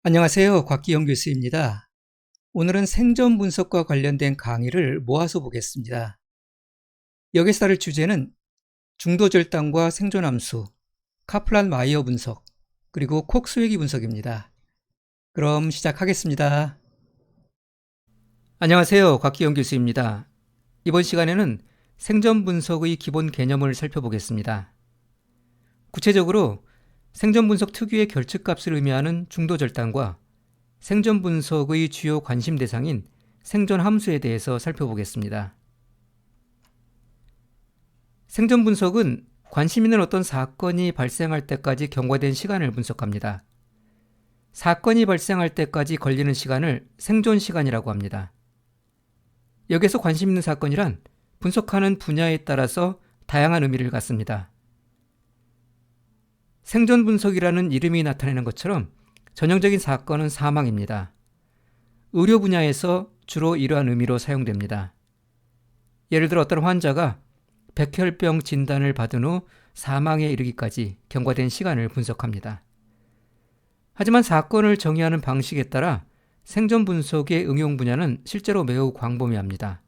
안녕하세요. 곽기영 교수입니다. 오늘은 생존 분석과 관련된 강의를 모아서 보겠습니다. 여기서 다룰 주제는 중도절단과 생존함수, 카플란-마이어 분석, 그리고 콕스웨기 분석입니다. 그럼 시작하겠습니다. 안녕하세요. 곽기영 교수입니다. 이번 시간에는 생존 분석의 기본 개념을 살펴보겠습니다. 구체적으로 생존 분석 특유의 결측값을 의미하는 중도절단과 생존 분석의 주요 관심 대상인 생존 함수에 대해서 살펴보겠습니다. 생존 분석은 관심 있는 어떤 사건이 발생할 때까지 경과된 시간을 분석합니다. 사건이 발생할 때까지 걸리는 시간을 생존 시간이라고 합니다. 여기서 관심 있는 사건이란 분석하는 분야에 따라서 다양한 의미를 갖습니다. 생존 분석이라는 이름이 나타내는 것처럼 전형적인 사건은 사망입니다. 의료 분야에서 주로 이러한 의미로 사용됩니다. 예를 들어 어떤 환자가 백혈병 진단을 받은 후 사망에 이르기까지 경과된 시간을 분석합니다. 하지만 사건을 정의하는 방식에 따라 생존 분석의 응용 분야는 실제로 매우 광범위합니다.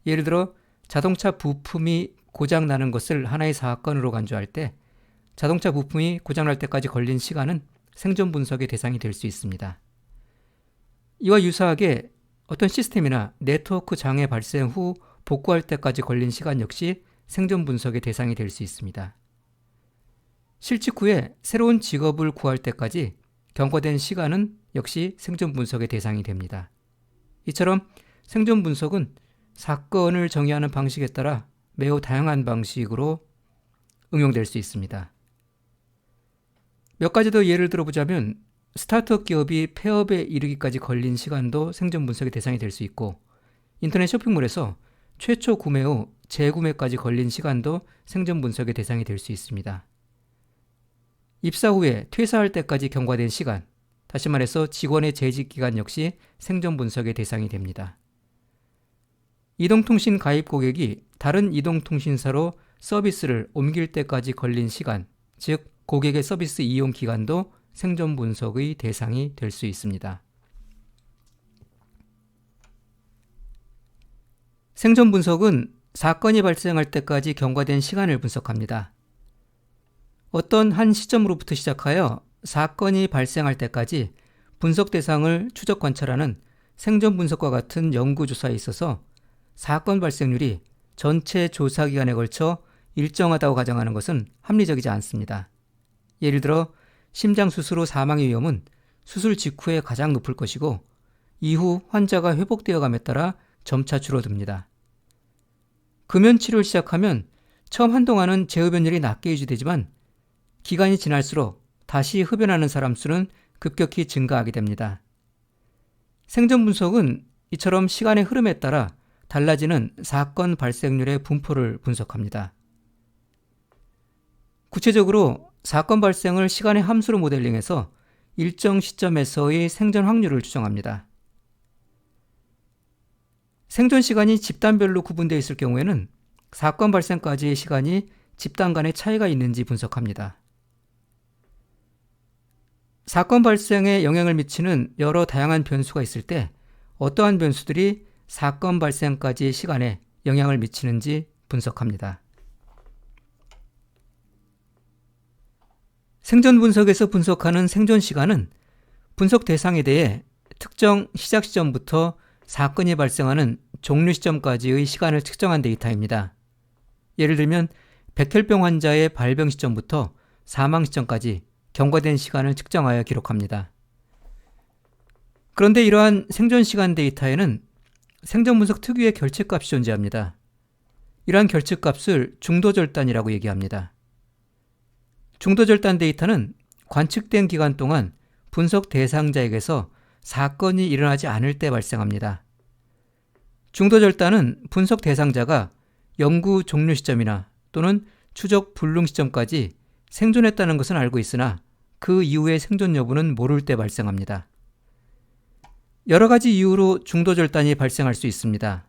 예를 들어 자동차 부품이 고장나는 것을 하나의 사건으로 간주할 때 자동차 부품이 고장날 때까지 걸린 시간은 생존 분석의 대상이 될 수 있습니다. 이와 유사하게 어떤 시스템이나 네트워크 장애 발생 후 복구할 때까지 걸린 시간 역시 생존 분석의 대상이 될 수 있습니다. 실직 후에 새로운 직업을 구할 때까지 경과된 시간은 역시 생존 분석의 대상이 됩니다. 이처럼 생존 분석은 사건을 정의하는 방식에 따라 매우 다양한 방식으로 응용될 수 있습니다. 몇 가지 더 예를 들어보자면 스타트업 기업이 폐업에 이르기까지 걸린 시간도 생존 분석의 대상이 될 수 있고, 인터넷 쇼핑몰에서 최초 구매 후 재구매까지 걸린 시간도 생존 분석의 대상이 될 수 있습니다. 입사 후에 퇴사할 때까지 경과된 시간, 다시 말해서 직원의 재직 기간 역시 생존 분석의 대상이 됩니다. 이동통신 가입 고객이 다른 이동통신사로 서비스를 옮길 때까지 걸린 시간, 즉 고객의 서비스 이용 기간도 생존 분석의 대상이 될 수 있습니다. 생존 분석은 사건이 발생할 때까지 경과된 시간을 분석합니다. 어떤 한 시점으로부터 시작하여 사건이 발생할 때까지 분석 대상을 추적 관찰하는 생존 분석과 같은 연구조사에 있어서 사건 발생률이 전체 조사 기간에 걸쳐 일정하다고 가정하는 것은 합리적이지 않습니다. 예를 들어 심장 수술 후 사망의 위험은 수술 직후에 가장 높을 것이고 이후 환자가 회복되어 감에 따라 점차 줄어듭니다. 금연 치료를 시작하면 처음 한동안은 재흡연율이 낮게 유지되지만 기간이 지날수록 다시 흡연하는 사람 수는 급격히 증가하게 됩니다. 생존 분석은 이처럼 시간의 흐름에 따라 달라지는 사건 발생률의 분포를 분석합니다. 구체적으로 사건 발생을 시간의 함수로 모델링해서 일정 시점에서의 생존 확률을 추정합니다. 생존 시간이 집단별로 구분되어 있을 경우에는 사건 발생까지의 시간이 집단 간의 차이가 있는지 분석합니다. 사건 발생에 영향을 미치는 여러 다양한 변수가 있을 때 어떠한 변수들이 사건 발생까지의 시간에 영향을 미치는지 분석합니다. 생존 분석에서 분석하는 생존 시간은 분석 대상에 대해 특정 시작 시점부터 사건이 발생하는 종료 시점까지의 시간을 측정한 데이터입니다. 예를 들면 백혈병 환자의 발병 시점부터 사망 시점까지 경과된 시간을 측정하여 기록합니다. 그런데 이러한 생존 시간 데이터에는 생존 분석 특유의 결측값이 존재합니다. 이러한 결측값을 중도절단이라고 얘기합니다. 중도절단 데이터는 관측된 기간 동안 분석 대상자에게서 사건이 일어나지 않을 때 발생합니다. 중도절단은 분석 대상자가 연구 종료 시점이나 또는 추적 불능 시점까지 생존했다는 것은 알고 있으나 그 이후의 생존 여부는 모를 때 발생합니다. 여러 가지 이유로 중도절단이 발생할 수 있습니다.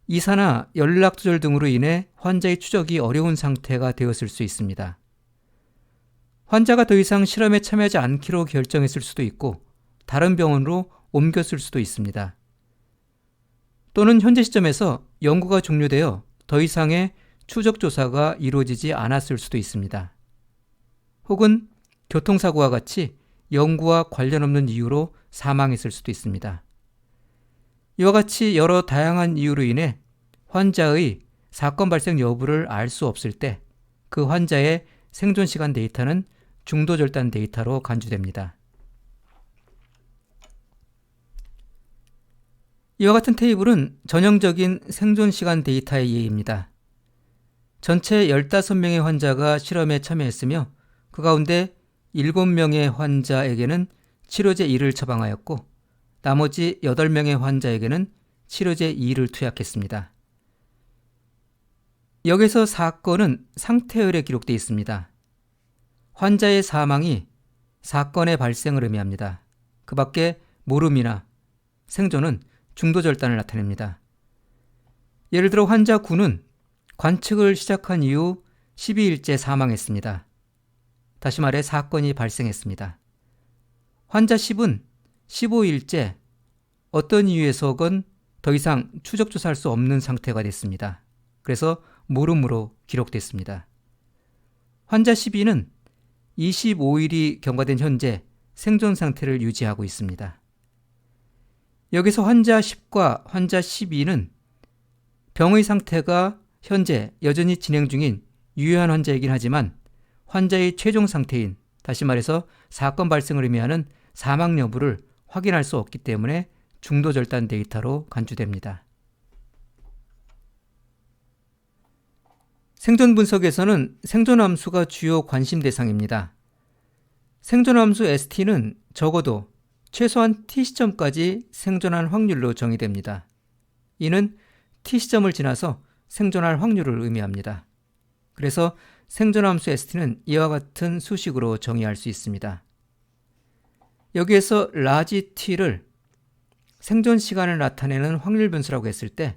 이사나 연락 두절 등으로 인해 환자의 추적이 어려운 상태가 되었을 수 있습니다. 환자가 더 이상 실험에 참여하지 않기로 결정했을 수도 있고 다른 병원으로 옮겼을 수도 있습니다. 또는 현재 시점에서 연구가 종료되어 더 이상의 추적 조사가 이루어지지 않았을 수도 있습니다. 혹은 교통사고와 같이 연구와 관련 없는 이유로 사망했을 수도 있습니다. 이와 같이 여러 다양한 이유로 인해 환자의 사건 발생 여부를 알 수 없을 때 그 환자의 생존 시간 데이터는 중도절단 데이터로 간주됩니다. 이와 같은 테이블은 전형적인 생존 시간 데이터의 예입니다. 전체 15명의 환자가 실험에 참여했으며 그 가운데 7명의 환자에게는 치료제 1을 처방하였고 나머지 8명의 환자에게는 치료제 2를 투약했습니다. 여기서 사건은 상태열에 기록되어 있습니다. 환자의 사망이 사건의 발생을 의미합니다. 그 밖에 모름이나 생존은 중도절단을 나타냅니다. 예를 들어 환자 9는 관측을 시작한 이후 12일째 사망했습니다. 다시 말해 사건이 발생했습니다. 환자 10은 15일째 어떤 이유에서건 더 이상 추적 조사할 수 없는 상태가 됐습니다. 그래서 모름으로 기록됐습니다. 환자 12는 25일이 경과된 현재 생존 상태를 유지하고 있습니다. 여기서 환자 10과 환자 12는 병의 상태가 현재 여전히 진행 중인 유효한 환자이긴 하지만 환자의 최종 상태인, 다시 말해서 사건 발생을 의미하는 사망 여부를 확인할 수 없기 때문에 중도절단 데이터로 간주됩니다. 생존 분석에서는 생존함수가 주요 관심 대상입니다. 생존함수 ST는 적어도 최소한 T시점까지 생존할 확률로 정의됩니다. 이는 T시점을 지나서 생존할 확률을 의미합니다. 그래서 생존함수 ST는 이와 같은 수식으로 정의할 수 있습니다. 여기에서 라지 T를 생존 시간을 나타내는 확률 변수라고 했을 때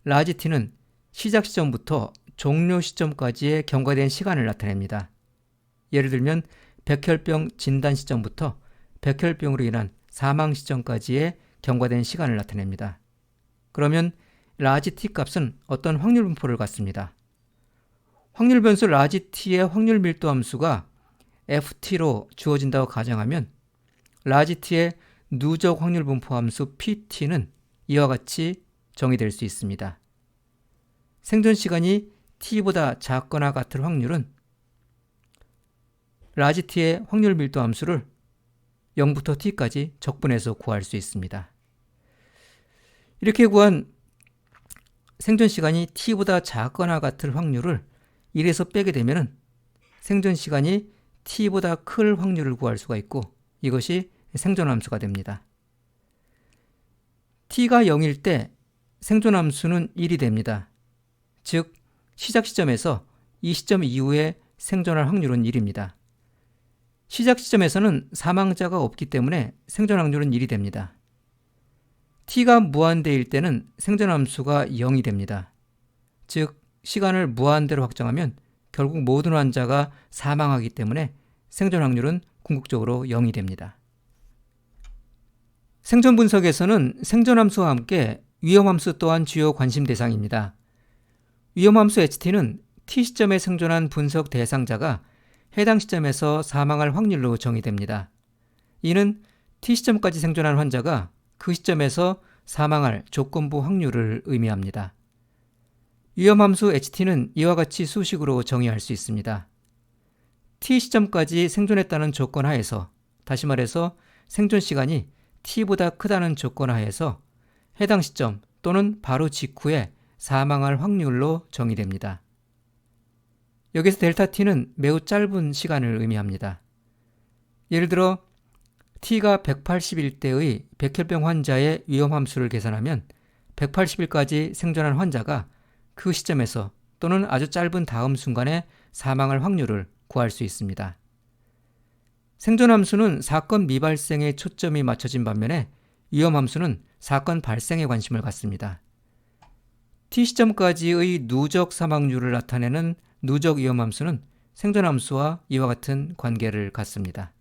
라지 T는 시작 시점부터 종료 시점까지의 경과된 시간을 나타냅니다. 예를 들면 백혈병 진단 시점부터 백혈병으로 인한 사망 시점까지의 경과된 시간을 나타냅니다. 그러면 라지 T 값은 어떤 확률 분포를 갖습니다. 확률 변수 라지 T의 확률 밀도 함수가 FT로 주어진다고 가정하면 라지 T의 누적 확률 분포 함수 PT는 이와 같이 정의될 수 있습니다. 생존 시간이 T보다 작거나 같을 확률은 라지 T의 확률 밀도 함수를 0부터 T까지 적분해서 구할 수 있습니다. 이렇게 구한 생존 시간이 T보다 작거나 같을 확률을 1에서 빼게 되면 생존 시간이 T보다 클 확률을 구할 수가 있고 이것이 생존함수가 됩니다. T가 0일 때 생존함수는 1이 됩니다. 즉 시작 시점에서 이 시점 이후에 생존할 확률은 1입니다. 시작 시점에서는 사망자가 없기 때문에 생존 확률은 1이 됩니다. T가 무한대일 때는 생존함수가 0이 됩니다. 즉 시간을 무한대로 확정하면 결국 모든 환자가 사망하기 때문에 생존 확률은 궁극적으로 0이 됩니다. 생존 분석에서는 생존함수와 함께 위험함수 또한 주요 관심 대상입니다. 위험함수 HT는 T시점에 생존한 분석 대상자가 해당 시점에서 사망할 확률로 정의됩니다. 이는 T시점까지 생존한 환자가 그 시점에서 사망할 조건부 확률을 의미합니다. 위험함수 HT는 이와 같이 수식으로 정의할 수 있습니다. T시점까지 생존했다는 조건 하에서, 다시 말해서 생존 시간이 T보다 크다는 조건 하에서 해당 시점 또는 바로 직후에 사망할 확률로 정의됩니다. 여기서 델타 T는 매우 짧은 시간을 의미합니다. 예를 들어 T가 180일 때의 백혈병 환자의 위험함수를 계산하면 180일까지 생존한 환자가 그 시점에서 또는 아주 짧은 다음 순간에 사망할 확률을 구할 수 있습니다. 생존함수는 사건 미발생에 초점이 맞춰진 반면에 위험함수는 사건 발생에 관심을 갖습니다. T시점까지의 누적 사망률을 나타내는 누적 위험함수는 생존함수와 이와 같은 관계를 갖습니다.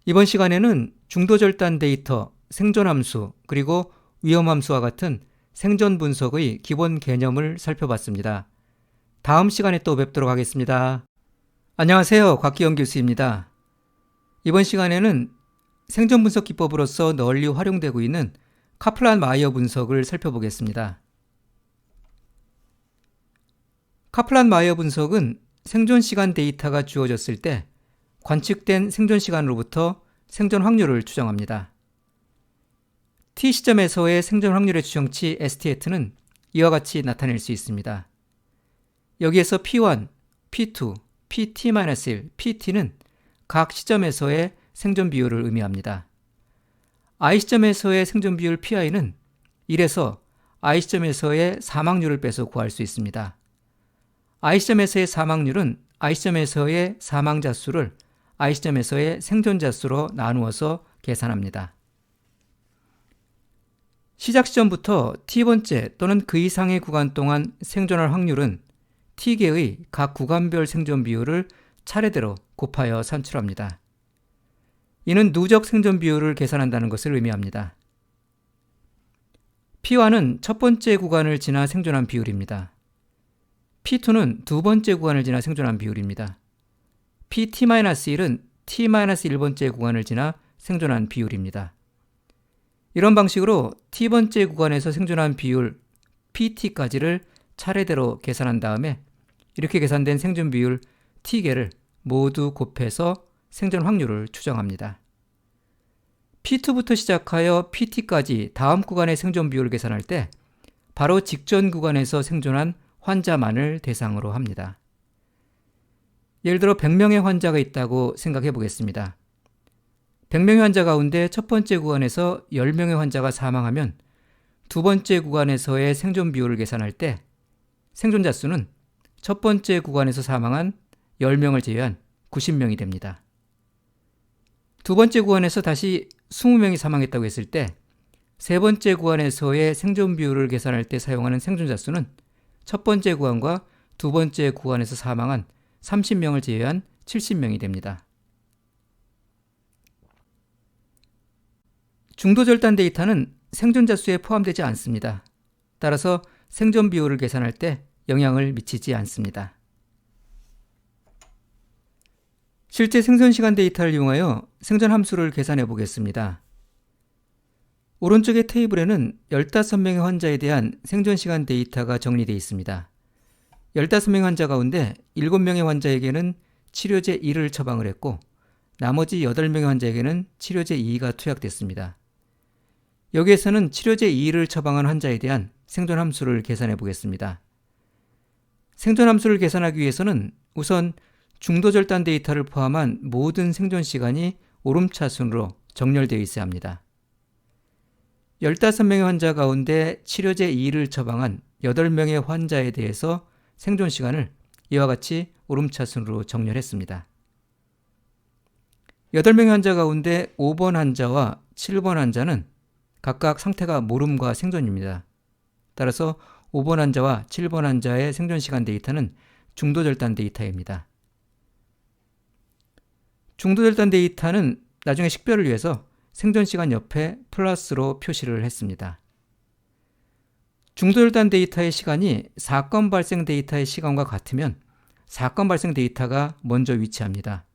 이번 시간에는 중도절단 데이터, 생존함수, 그리고 위험함수와 같은 생존 분석의 기본 개념을 살펴봤습니다. 다음 시간에 또 뵙도록 하겠습니다. 안녕하세요. 곽기영 교수입니다. 이번 시간에는 생존 분석 기법으로서 널리 활용되고 있는 카플란 마이어 분석을 살펴보겠습니다. 카플란 마이어 분석은 생존 시간 데이터가 주어졌을 때 관측된 생존 시간으로부터 생존 확률을 추정합니다. t 시점에서의 생존 확률의 추정치 ST@는 이와 같이 나타낼 수 있습니다. 여기에서 P1, P2, PT-1, PT는 각 시점에서의 생존 비율을 의미합니다. I 시점에서의 생존 비율 PI는 1에서 I 시점에서의 사망률을 빼서 구할 수 있습니다. I 시점에서의 사망률은 I 시점에서의 사망자 수를 I 시점에서의 생존자 수로 나누어서 계산합니다. 시작 시점부터 T번째 또는 그 이상의 구간 동안 생존할 확률은 T개의 각 구간별 생존 비율을 차례대로 곱하여 산출합니다. 이는 누적 생존 비율을 계산한다는 것을 의미합니다. P1은 첫 번째 구간을 지나 생존한 비율입니다. P2는 두 번째 구간을 지나 생존한 비율입니다. PT-1은 T-1번째 구간을 지나 생존한 비율입니다. 이런 방식으로 T번째 구간에서 생존한 비율 PT까지를 차례대로 계산한 다음에 이렇게 계산된 생존 비율 T개를 모두 곱해서 생존 확률을 추정합니다. P2부터 시작하여 PT까지 다음 구간의 생존 비율을 계산할 때 바로 직전 구간에서 생존한 환자만을 대상으로 합니다. 예를 들어 100명의 환자가 있다고 생각해 보겠습니다. 100명의 환자 가운데 첫 번째 구간에서 10명의 환자가 사망하면 두 번째 구간에서의 생존 비율을 계산할 때 생존자 수는 첫 번째 구간에서 사망한 10명을 제외한 90명이 됩니다. 두 번째 구간에서 다시 20명이 사망했다고 했을 때 세 번째 구간에서의 생존 비율을 계산할 때 사용하는 생존자 수는 첫 번째 구간과 두 번째 구간에서 사망한 30명을 제외한 70명이 됩니다. 중도절단 데이터는 생존자 수에 포함되지 않습니다. 따라서 생존 비율을 계산할 때 영향을 미치지 않습니다. 실제 생존 시간 데이터를 이용하여 생존 함수를 계산해 보겠습니다. 오른쪽의 테이블에는 15명의 환자에 대한 생존 시간 데이터가 정리되어 있습니다. 15명의 환자 가운데 7명의 환자에게는 치료제 1을 처방을 했고 나머지 8명의 환자에게는 치료제 2가 투약됐습니다. 여기에서는 치료제 2를 처방한 환자에 대한 생존 함수를 계산해 보겠습니다. 생존 함수를 계산하기 위해서는 우선 중도절단 데이터를 포함한 모든 생존 시간이 오름차순으로 정렬되어 있어야 합니다. 15명의 환자 가운데 치료제 2를 처방한 8명의 환자에 대해서 생존 시간을 이와 같이 오름차순으로 정렬했습니다. 8명의 환자 가운데 5번 환자와 7번 환자는 각각 상태가 모름과 생존입니다. 따라서 5번 환자와 7번 환자의 생존 시간 데이터는 중도절단 데이터입니다. 중도절단 데이터는 나중에 식별을 위해서 생존 시간 옆에 플러스로 표시를 했습니다. 중도절단 데이터의 시간이 사건 발생 데이터의 시간과 같으면 사건 발생 데이터가 먼저 위치합니다.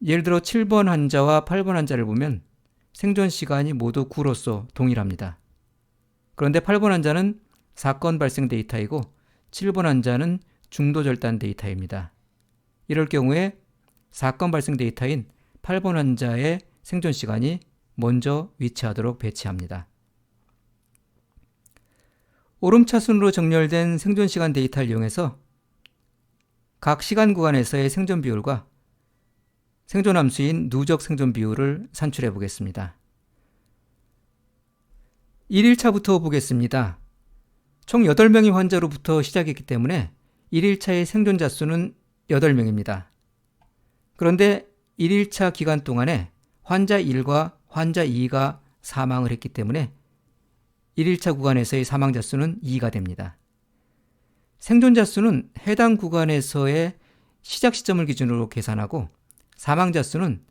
예를 들어 7번 환자와 8번 환자를 보면 생존 시간이 모두 9로서 동일합니다. 그런데 8번 환자는 사건 발생 데이터이고 7번 환자는 중도절단 데이터입니다. 이럴 경우에 사건 발생 데이터인 8번 환자의 생존 시간이 먼저 위치하도록 배치합니다. 오름차순으로 정렬된 생존 시간 데이터를 이용해서 각 시간 구간에서의 생존 비율과 생존 함수인 누적 생존 비율을 산출해 보겠습니다. 1일차부터 보겠습니다. 총 8명의 환자로부터 시작했기 때문에 1일차의 생존자 수는 8명입니다. 그런데 1일차 기간 동안에 환자 1과 환자 2가 사망을 했기 때문에 1일차 구간에서의 사망자 수는 2가 됩니다. 생존자 수는 해당 구간에서의 시작 시점을 기준으로 계산하고 사망자 수는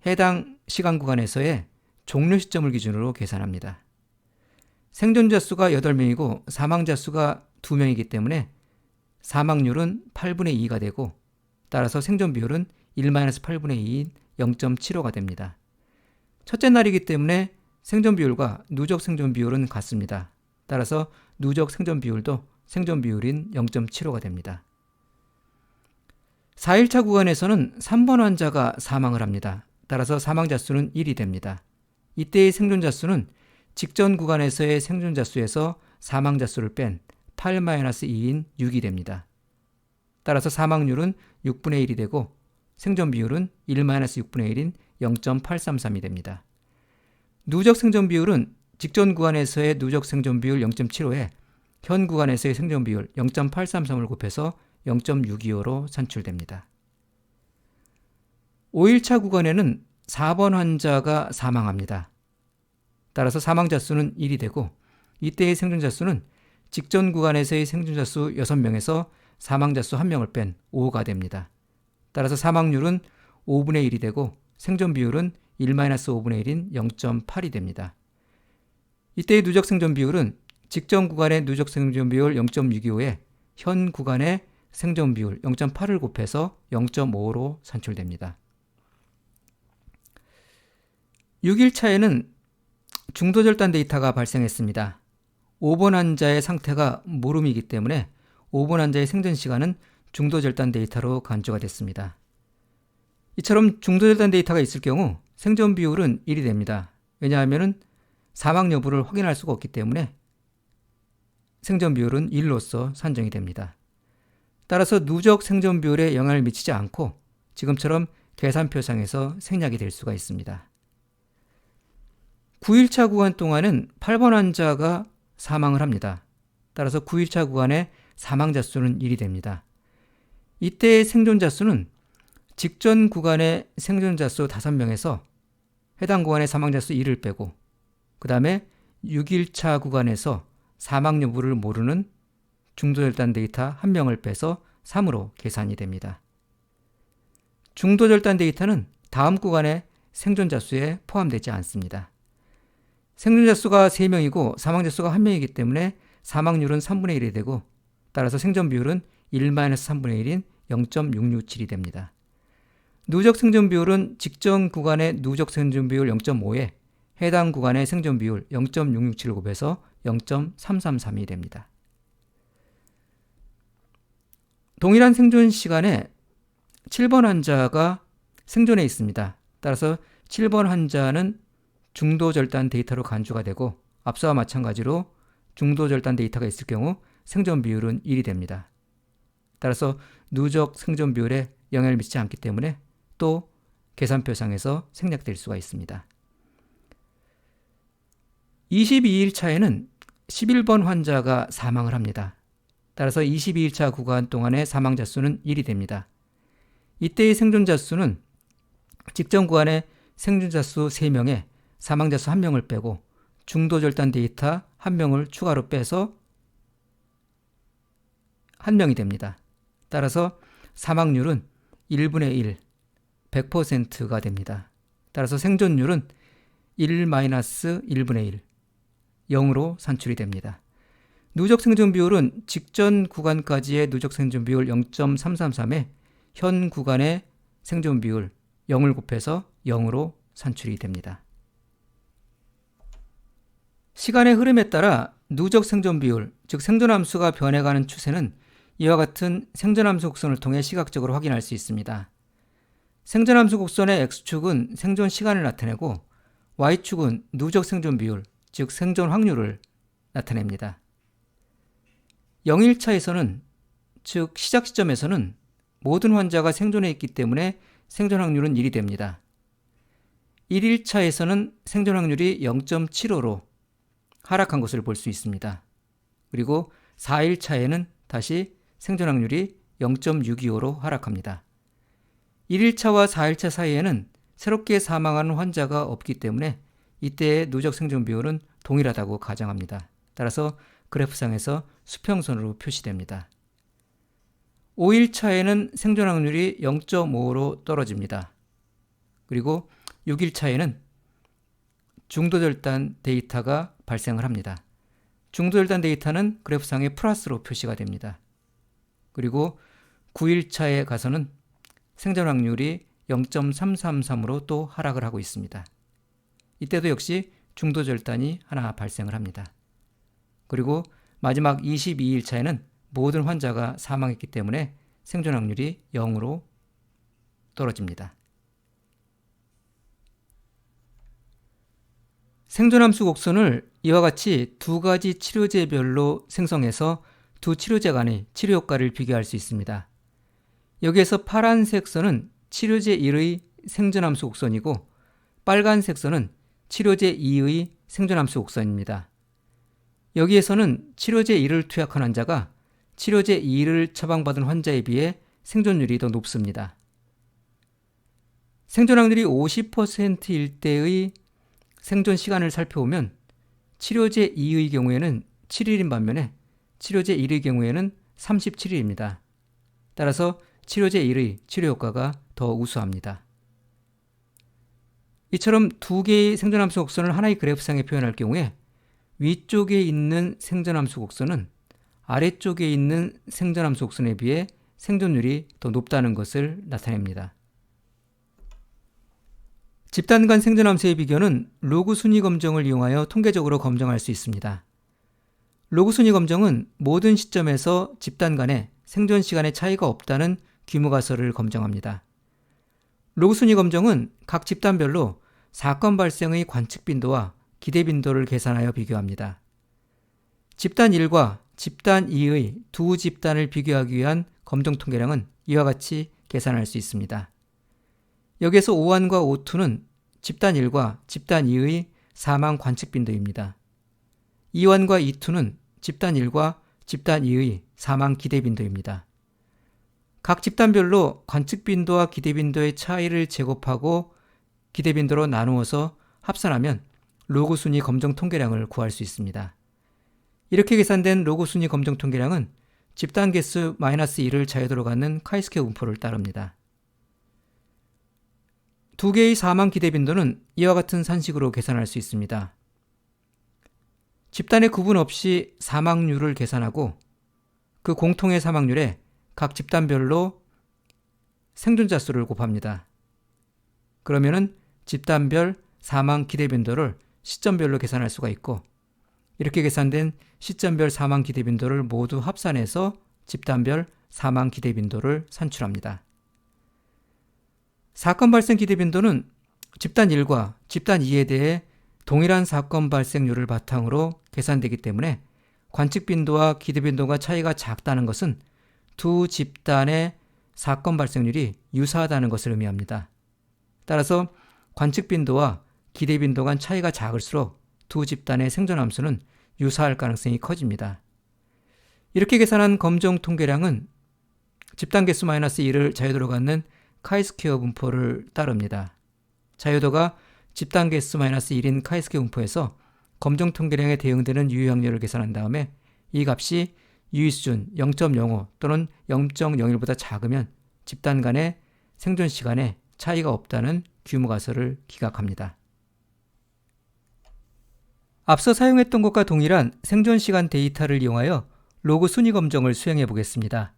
해당 시간 구간에서의 종료 시점을 기준으로 계산합니다. 생존자 수가 8명이고 사망자 수가 2명이기 때문에 사망률은 8분의 2가 되고 따라서 생존 비율은 1-8분의 2인 0.75가 됩니다. 첫째 날이기 때문에 생존 비율과 누적 생존 비율은 같습니다. 따라서 누적 생존 비율도 생존 비율인 0.75가 됩니다. 4일차 구간에서는 3번 환자가 사망을 합니다. 따라서 사망자 수는 1이 됩니다. 이때의 생존자 수는 직전 구간에서의 생존자 수에서 사망자 수를 뺀 8-2인 6이 됩니다. 따라서 사망률은 6분의 1이 되고 생존 비율은 1-6분의 1인 0.833이 됩니다. 누적 생존 비율은 직전 구간에서의 누적 생존 비율 0.75에 현 구간에서의 생존 비율 0.833을 곱해서 0.625로 산출됩니다. 5일차 구간에는 4번 환자가 사망합니다. 따라서 사망자 수는 1이 되고 이때의 생존자 수는 직전 구간에서의 생존자 수 6명에서 사망자 수 1명을 뺀 5가 됩니다. 따라서 사망률은 5분의 1이 되고 생존 비율은 1-5분의 1인 0.8이 됩니다. 이때의 누적 생존 비율은 직전 구간의 누적 생존 비율 0.625에 현 구간의 생존 비율 0.8을 곱해서 0.5로 산출됩니다. 6일차에는 중도절단 데이터가 발생했습니다. 5번 환자의 상태가 모름이기 때문에 5번 환자의 생존 시간은 중도절단 데이터로 간주가 됐습니다. 이처럼 중도절단 데이터가 있을 경우 생존 비율은 1이 됩니다. 왜냐하면 사망 여부를 확인할 수가 없기 때문에 생존 비율은 1로서 산정이 됩니다. 따라서 누적 생존 비율에 영향을 미치지 않고 지금처럼 계산표상에서 생략이 될 수가 있습니다. 9일차 구간 동안은 8번 환자가 사망을 합니다. 따라서 9일차 구간의 사망자 수는 1이 됩니다. 이때의 생존자 수는 직전 구간의 생존자 수 5명에서 해당 구간의 사망자 수 1을 빼고 그 다음에 6일차 구간에서 사망 여부를 모르는 중도절단 데이터 1명을 빼서 3으로 계산이 됩니다. 중도절단 데이터는 다음 구간의 생존자 수에 포함되지 않습니다. 생존자 수가 3명이고 사망자 수가 1명이기 때문에 사망률은 3분의 1이 되고 따라서 생존 비율은 1-3분의 1인 0.667이 됩니다. 누적 생존 비율은 직전 구간의 누적 생존 비율 0.5에 해당 구간의 생존 비율 0.667을 곱해서 0.333이 됩니다. 동일한 생존 시간에 7번 환자가 생존해 있습니다. 따라서 7번 환자는 중도절단 데이터로 간주가 되고 앞서와 마찬가지로 중도절단 데이터가 있을 경우 생존 비율은 1이 됩니다. 따라서 누적 생존 비율에 영향을 미치지 않기 때문에 또 계산표상에서 생략될 수가 있습니다. 22일차에는 11번 환자가 사망을 합니다. 따라서 22일차 구간 동안의 사망자 수는 1이 됩니다. 이때의 생존자 수는 직전 구간의 생존자 수 3명에 사망자 수 1명을 빼고 중도절단 데이터 1명을 추가로 빼서 1명이 됩니다. 따라서 사망률은 1분의 1, 100%가 됩니다. 따라서 생존율은 1-1분의 1, 0으로 산출이 됩니다. 누적 생존 비율은 직전 구간까지의 누적 생존 비율 0.333에 현 구간의 생존 비율 0을 곱해서 0으로 산출이 됩니다. 시간의 흐름에 따라 누적 생존 비율, 즉 생존함수가 변해가는 추세는 이와 같은 생존함수 곡선을 통해 시각적으로 확인할 수 있습니다. 생존함수 곡선의 X축은 생존 시간을 나타내고 Y축은 누적 생존 비율, 즉 생존 확률을 나타냅니다. 0일차에서는, 즉 시작 시점에서는 모든 환자가 생존해 있기 때문에 생존 확률은 1이 됩니다. 1일차에서는 생존 확률이 0.75로 하락한 것을 볼 수 있습니다. 그리고 4일차에는 다시 생존 확률이 0.625로 하락합니다. 1일차와 4일차 사이에는 새롭게 사망하는 환자가 없기 때문에 이때의 누적 생존 비율은 동일하다고 가정합니다. 따라서 그래프상에서 수평선으로 표시됩니다. 5일 차에는 생존 확률이 0.5로 떨어집니다. 그리고 6일 차에는 중도절단 데이터가 발생을 합니다. 중도절단 데이터는 그래프상에 플러스로 표시가 됩니다. 그리고 9일 차에 가서는 생존 확률이 0.333으로 또 하락을 하고 있습니다. 이때도 역시 중도절단이 하나 발생을 합니다. 그리고 마지막 22일 차에는 모든 환자가 사망했기 때문에 생존 확률이 0으로 떨어집니다. 생존함수 곡선을 이와 같이 두 가지 치료제별로 생성해서 두 치료제 간의 치료 효과를 비교할 수 있습니다. 여기에서 파란색 선은 치료제 1의 생존함수 곡선이고 빨간색 선은 치료제 2의 생존함수 곡선입니다. 여기에서는 치료제 1을 투약한 환자가 치료제 2를 처방받은 환자에 비해 생존율이 더 높습니다. 생존 확률이 50%일 때의 생존 시간을 살펴보면 치료제 2의 경우에는 7일인 반면에 치료제 1의 경우에는 37일입니다. 따라서 치료제 1의 치료 효과가 더 우수합니다. 이처럼 두 개의 생존함수 곡선을 하나의 그래프상에 표현할 경우에 위쪽에 있는 생존함수 곡선은 아래쪽에 있는 생존함수 곡선에 비해 생존율이 더 높다는 것을 나타냅니다. 집단 간 생존함수의 비교는 로그 순위 검정을 이용하여 통계적으로 검증할 수 있습니다. 로그 순위 검정은 모든 시점에서 집단 간의 생존 시간의 차이가 없다는 규모가설을 검증합니다. 로그 순위 검정은 각 집단별로 사건 발생의 관측 빈도와 기대 빈도를 계산하여 비교합니다. 집단 1과 집단 2의 두 집단을 비교하기 위한 검정 통계량은 이와 같이 계산할 수 있습니다. 여기에서 O1과 O2는 집단 1과 집단 2의 사망 관측 빈도입니다. E1과 E2는 집단 1과 집단 2의 사망 기대 빈도입니다. 각 집단별로 관측 빈도와 기대 빈도의 차이를 제곱하고 기대 빈도로 나누어서 합산하면 로그 순위 검정 통계량을 구할 수 있습니다. 이렇게 계산된 로그 순위 검정 통계량은 집단 개수 -1을 자유도로 갖는 카이스케어 분포를 따릅니다. 두 개의 사망 기대 빈도는 이와 같은 산식으로 계산할 수 있습니다. 집단의 구분 없이 사망률을 계산하고 그 공통의 사망률에 각 집단별로 생존자 수를 곱합니다. 그러면은 집단별 사망 기대 빈도를 시점별로 계산할 수가 있고 이렇게 계산된 시점별 사망 기대 빈도를 모두 합산해서 집단별 사망 기대 빈도를 산출합니다. 사건 발생 기대 빈도는 집단 1과 집단 2에 대해 동일한 사건 발생률을 바탕으로 계산되기 때문에 관측 빈도와 기대 빈도가 차이가 작다는 것은 두 집단의 사건 발생률이 유사하다는 것을 의미합니다. 따라서 관측 빈도와 기대 빈도 간 차이가 작을수록 두 집단의 생존 함수는 유사할 가능성이 커집니다. 이렇게 계산한 검정 통계량은 집단 개수 -1을 자유도로 갖는 카이스케어 분포를 따릅니다. 자유도가 집단 개수 -1인 카이스케어 분포에서 검정 통계량에 대응되는 유효 확률을 계산한 다음에 이 값이 유의 수준 0.05 또는 0.01보다 작으면 집단 간의 생존 시간에 차이가 없다는 규모가설을 기각합니다. 앞서 사용했던 것과 동일한 생존 시간 데이터를 이용하여 로그 순위 검정을 수행해 보겠습니다.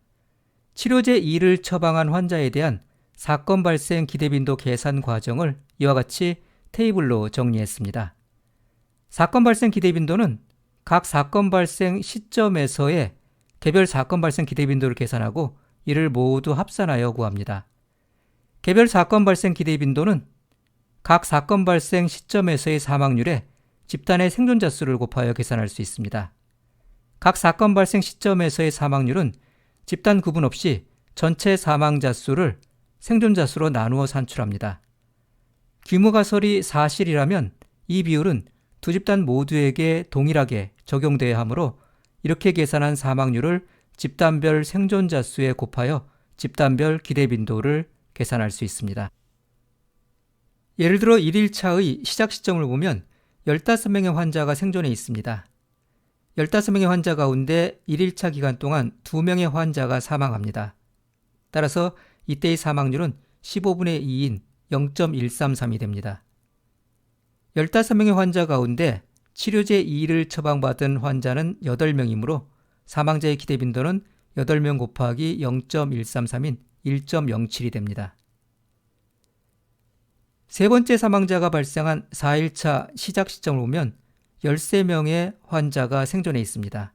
치료제 2를 처방한 환자에 대한 사건 발생 기대 빈도 계산 과정을 이와 같이 테이블로 정리했습니다. 사건 발생 기대 빈도는 각 사건 발생 시점에서의 개별 사건 발생 기대 빈도를 계산하고 이를 모두 합산하여 구합니다. 개별 사건 발생 기대 빈도는 각 사건 발생 시점에서의 사망률에 집단의 생존자 수를 곱하여 계산할 수 있습니다. 각 사건 발생 시점에서의 사망률은 집단 구분 없이 전체 사망자 수를 생존자 수로 나누어 산출합니다. 규모가설이 사실이라면 이 비율은 두 집단 모두에게 동일하게 적용돼야 하므로 이렇게 계산한 사망률을 집단별 생존자 수에 곱하여 집단별 기대 빈도를 계산할 수 있습니다. 예를 들어 1일차의 시작 시점을 보면 15명의 환자가 생존해 있습니다. 15명의 환자 가운데 1일차 기간 동안 2명의 환자가 사망합니다. 따라서 이때의 사망률은 15분의 2인 0.133이 됩니다. 15명의 환자 가운데 치료제 2를 처방받은 환자는 8명이므로 사망자의 기대빈도는 8명 곱하기 0.133인 1.07이 됩니다. 세 번째 사망자가 발생한 4일차 시작 시점을 보면 13명의 환자가 생존해 있습니다.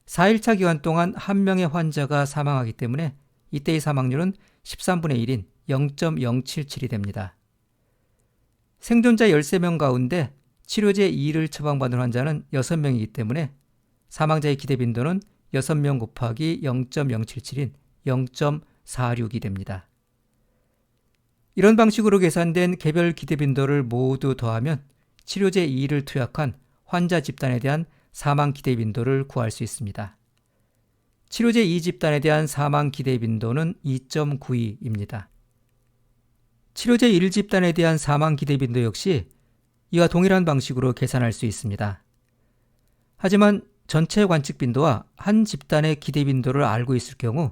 4일차 기간 동안 1명의 환자가 사망하기 때문에 이때의 사망률은 13분의 1인 0.077이 됩니다. 생존자 13명 가운데 치료제 2를 처방받은 환자는 6명이기 때문에 사망자의 기대빈도는 6명 곱하기 0.077인 0.46이 됩니다. 이런 방식으로 계산된 개별 기대빈도를 모두 더하면 치료제 2를 투약한 환자 집단에 대한 사망 기대빈도를 구할 수 있습니다. 치료제 2 집단에 대한 사망 기대빈도는 2.92입니다. 치료제 1 집단에 대한 사망 기대빈도 역시 이와 동일한 방식으로 계산할 수 있습니다. 하지만 전체 관측빈도와 한 집단의 기대빈도를 알고 있을 경우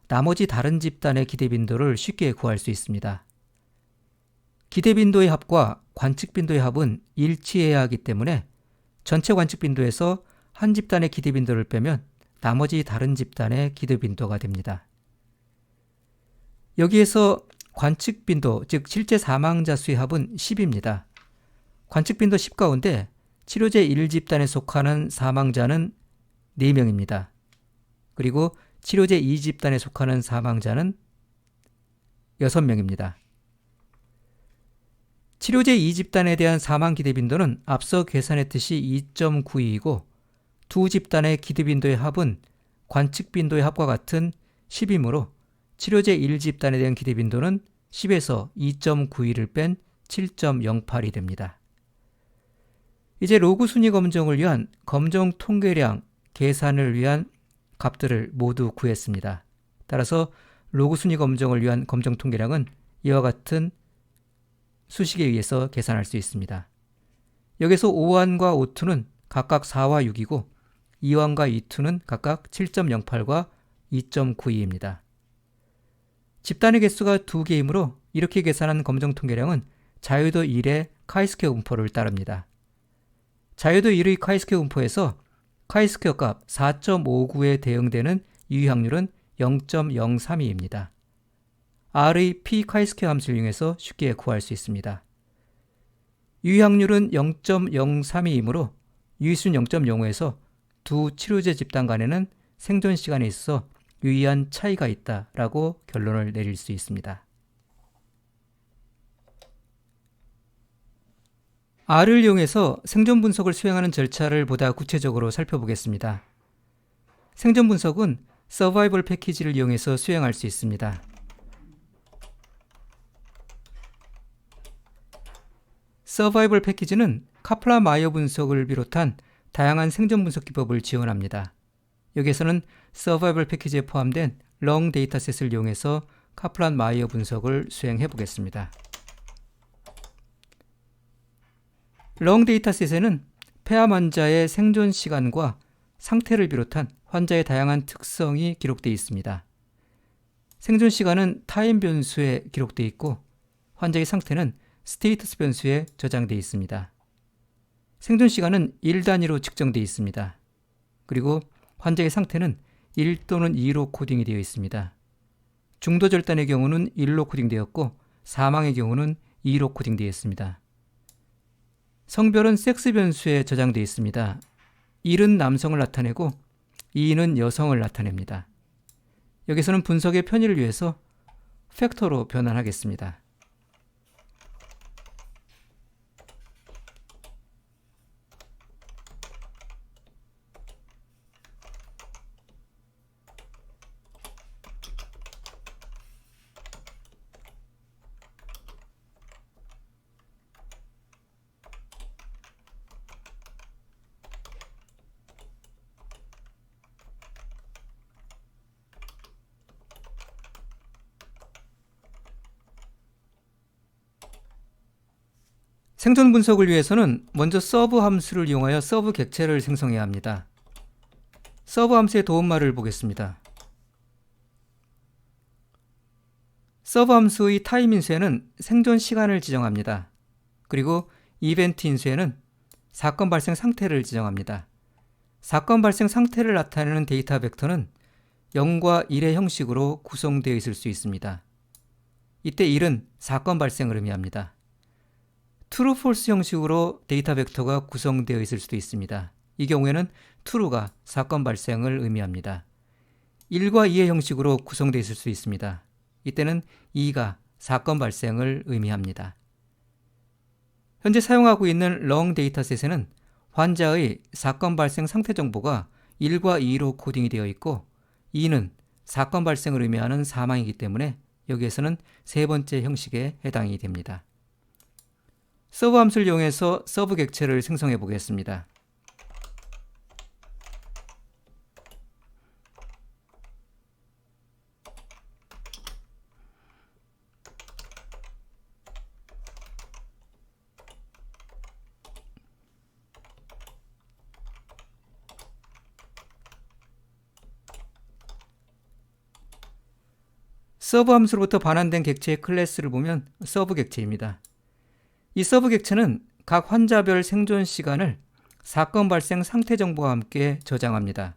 나머지 다른 집단의 기대빈도를 쉽게 구할 수 있습니다. 기대빈도의 합과 관측빈도의 합은 일치해야 하기 때문에 전체 관측빈도에서 한 집단의 기대빈도를 빼면 나머지 다른 집단의 기대빈도가 됩니다. 여기에서 관측빈도, 즉 실제 사망자 수의 합은 10입니다. 관측빈도 10 가운데 치료제 1집단에 속하는 사망자는 4명입니다. 그리고 치료제 2집단에 속하는 사망자는 6명입니다. 치료제 2집단에 대한 사망 기대빈도는 앞서 계산했듯이 2.92이고 두 집단의 기대빈도의 합은 관측빈도의 합과 같은 10이므로 치료제 1집단에 대한 기대빈도는 10에서 2.92를 뺀 7.08이 됩니다. 이제 로그 순위 검정을 위한 검정 통계량 계산을 위한 값들을 모두 구했습니다. 따라서 로그 순위 검정을 위한 검정 통계량은 이와 같은 수식에 의해서 계산할 수 있습니다. 여기서 O1과 O2는 각각 4와 6이고 E1과 E2는 각각 7.08과 2.92입니다. 집단의 개수가 2개이므로 이렇게 계산한 검정 통계량은 자유도 1의 카이스퀘어 분포를 따릅니다. 자유도 1의 카이스퀘어 분포에서 카이스퀘어 값 4.59에 대응되는 유의확률은 0.032입니다. R의 p 카이스퀘어 함수를 이용해서 쉽게 구할 수 있습니다. 유의확률은 0.032이므로 유의수는 0.05에서 두 치료제 집단 간에는 생존 시간에 있어서 유의한 차이가 있다라고 결론을 내릴 수 있습니다. R을 이용해서 생존 분석을 수행하는 절차를 보다 구체적으로 살펴보겠습니다. 생존 분석은 서바이벌 패키지를 이용해서 수행할 수 있습니다. 서바이벌 패키지는 카플란-마이어 분석을 비롯한 다양한 생존 분석 기법을 지원합니다. 여기에서는 서바이벌 패키지에 포함된 long 데이터셋을 이용해서 카플란-마이어 분석을 수행해 보겠습니다. long 데이터셋에는 폐암 환자의 생존 시간과 상태를 비롯한 환자의 다양한 특성이 기록되어 있습니다. 생존 시간은 타임 변수에 기록되어 있고 환자의 상태는 스테이터스 변수에 저장되어 있습니다. 생존 시간은 1단위로 측정되어 있습니다. 그리고 환자의 상태는 1 또는 2로 코딩이 되어 있습니다. 중도 절단의 경우는 1로 코딩되었고 사망의 경우는 2로 코딩되어 있습니다. 성별은 섹스 변수에 저장되어 있습니다. 1은 남성을 나타내고 2는 여성을 나타냅니다. 여기서는 분석의 편의를 위해서 팩터로 변환하겠습니다. 생존 분석을 위해서는 먼저 서브 함수를 이용하여 서브 객체를 생성해야 합니다. 서브 함수의 도움말을 보겠습니다. 서브 함수의 타임 인수에는 생존 시간을 지정합니다. 그리고 이벤트 인수에는 사건 발생 상태를 지정합니다. 사건 발생 상태를 나타내는 데이터 벡터는 0과 1의 형식으로 구성되어 있을 수 있습니다. 이때 1은 사건 발생을 의미합니다. true, false 형식으로 데이터 벡터가 구성되어 있을 수도 있습니다. 이 경우에는 true가 사건 발생을 의미합니다. 1과 2의 형식으로 구성되어 있을 수 있습니다. 이때는 2가 사건 발생을 의미합니다. 현재 사용하고 있는 long 데이터셋에는 환자의 사건 발생 상태 정보가 1과 2로 코딩이 되어 있고 2는 사건 발생을 의미하는 사망이기 때문에 여기에서는 세 번째 형식에 해당이 됩니다. 서브 함수를 이용해서 서브 객체를 생성해 보겠습니다. 서브 함수로부터 반환된 객체의 클래스를 보면 서브 객체입니다. 이 서브 객체는 각 환자별 생존 시간을 사건 발생 상태 정보와 함께 저장합니다.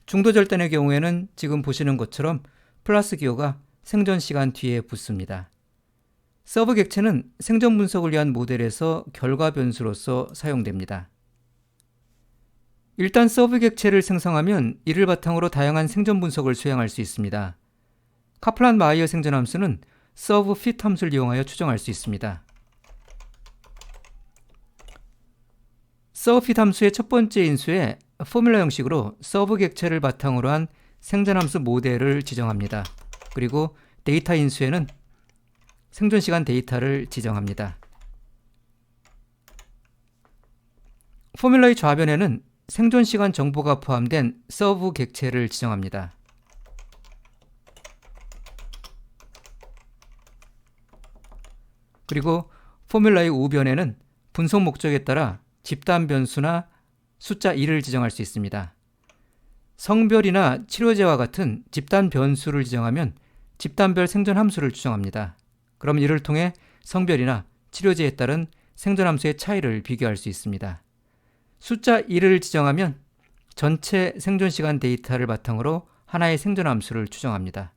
중도 절단의 경우에는 지금 보시는 것처럼 플러스 기호가 생존 시간 뒤에 붙습니다. 서브 객체는 생존 분석을 위한 모델에서 결과 변수로서 사용됩니다. 일단 서브 객체를 생성하면 이를 바탕으로 다양한 생존 분석을 수행할 수 있습니다. 카플란 마이어 생존 함수는 서브 fit 함수를 이용하여 추정할 수 있습니다. 서브 fit 함수의 첫 번째 인수에 포뮬러 형식으로 서브 객체를 바탕으로 한 생존 함수 모델을 지정합니다. 그리고 데이터 인수에는 생존 시간 데이터를 지정합니다. 포뮬러의 좌변에는 생존 시간 정보가 포함된 서브 객체를 지정합니다. 그리고 포뮬러의 우변에는 분석 목적에 따라 집단 변수나 숫자 1을 지정할 수 있습니다. 성별이나 치료제와 같은 집단 변수를 지정하면 집단별 생존 함수를 추정합니다. 그럼 이를 통해 성별이나 치료제에 따른 생존 함수의 차이를 비교할 수 있습니다. 숫자 1을 지정하면 전체 생존 시간 데이터를 바탕으로 하나의 생존 함수를 추정합니다.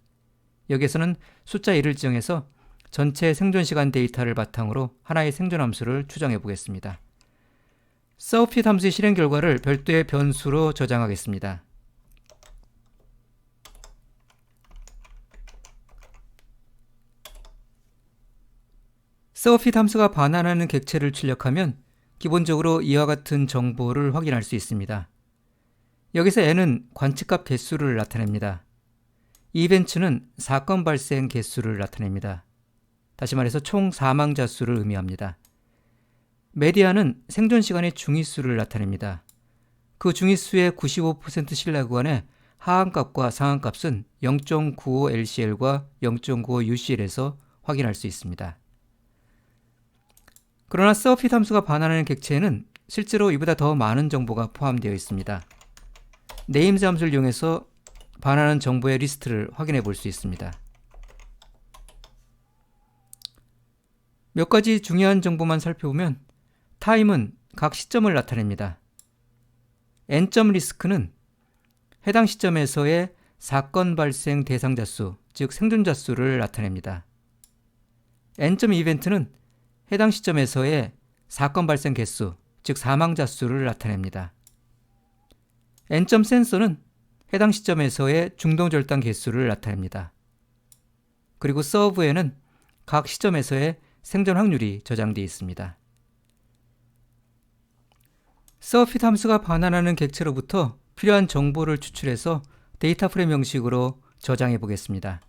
여기에서는 숫자 1을 지정해서 전체 생존 시간 데이터를 바탕으로 하나의 생존 함수를 추정해 보겠습니다. 서브 fit 함수의 실행 결과를 별도의 변수로 저장하겠습니다. 서브 fit 함수가 반환하는 객체를 출력하면 기본적으로 이와 같은 정보를 확인할 수 있습니다. 여기서 n은 관측값 개수를 나타냅니다. 이벤트는 사건 발생 개수를 나타냅니다. 다시 말해서 총 사망자 수를 의미합니다. 메디안은 생존 시간의 중위수를 나타냅니다. 그 중위수의 95% 신뢰 구간의 하한값과 상한값은 0.95 LCL과 0.95 UCL에서 확인할 수 있습니다. 그러나 서브 fit 함수가 반환하는 객체에는 실제로 이보다 더 많은 정보가 포함되어 있습니다. names 함수를 이용해서 반환하는 정보의 리스트를 확인해 볼 수 있습니다. 몇 가지 중요한 정보만 살펴보면 time은 각 시점을 나타냅니다. n점 리스크는 해당 시점에서의 사건 발생 대상자 수, 즉 생존자 수를 나타냅니다. n점 이벤트는 해당 시점에서의 사건 발생 개수, 즉 사망자 수를 나타냅니다. n점 센서는 해당 시점에서의 중동 절단 개수를 나타냅니다. 그리고 서브에는 각 시점에서의 생존 확률이 저장되어 있습니다. 서브 fit 함수가 반환하는 객체로부터 필요한 정보를 추출해서 데이터 프레임 형식으로 저장해 보겠습니다.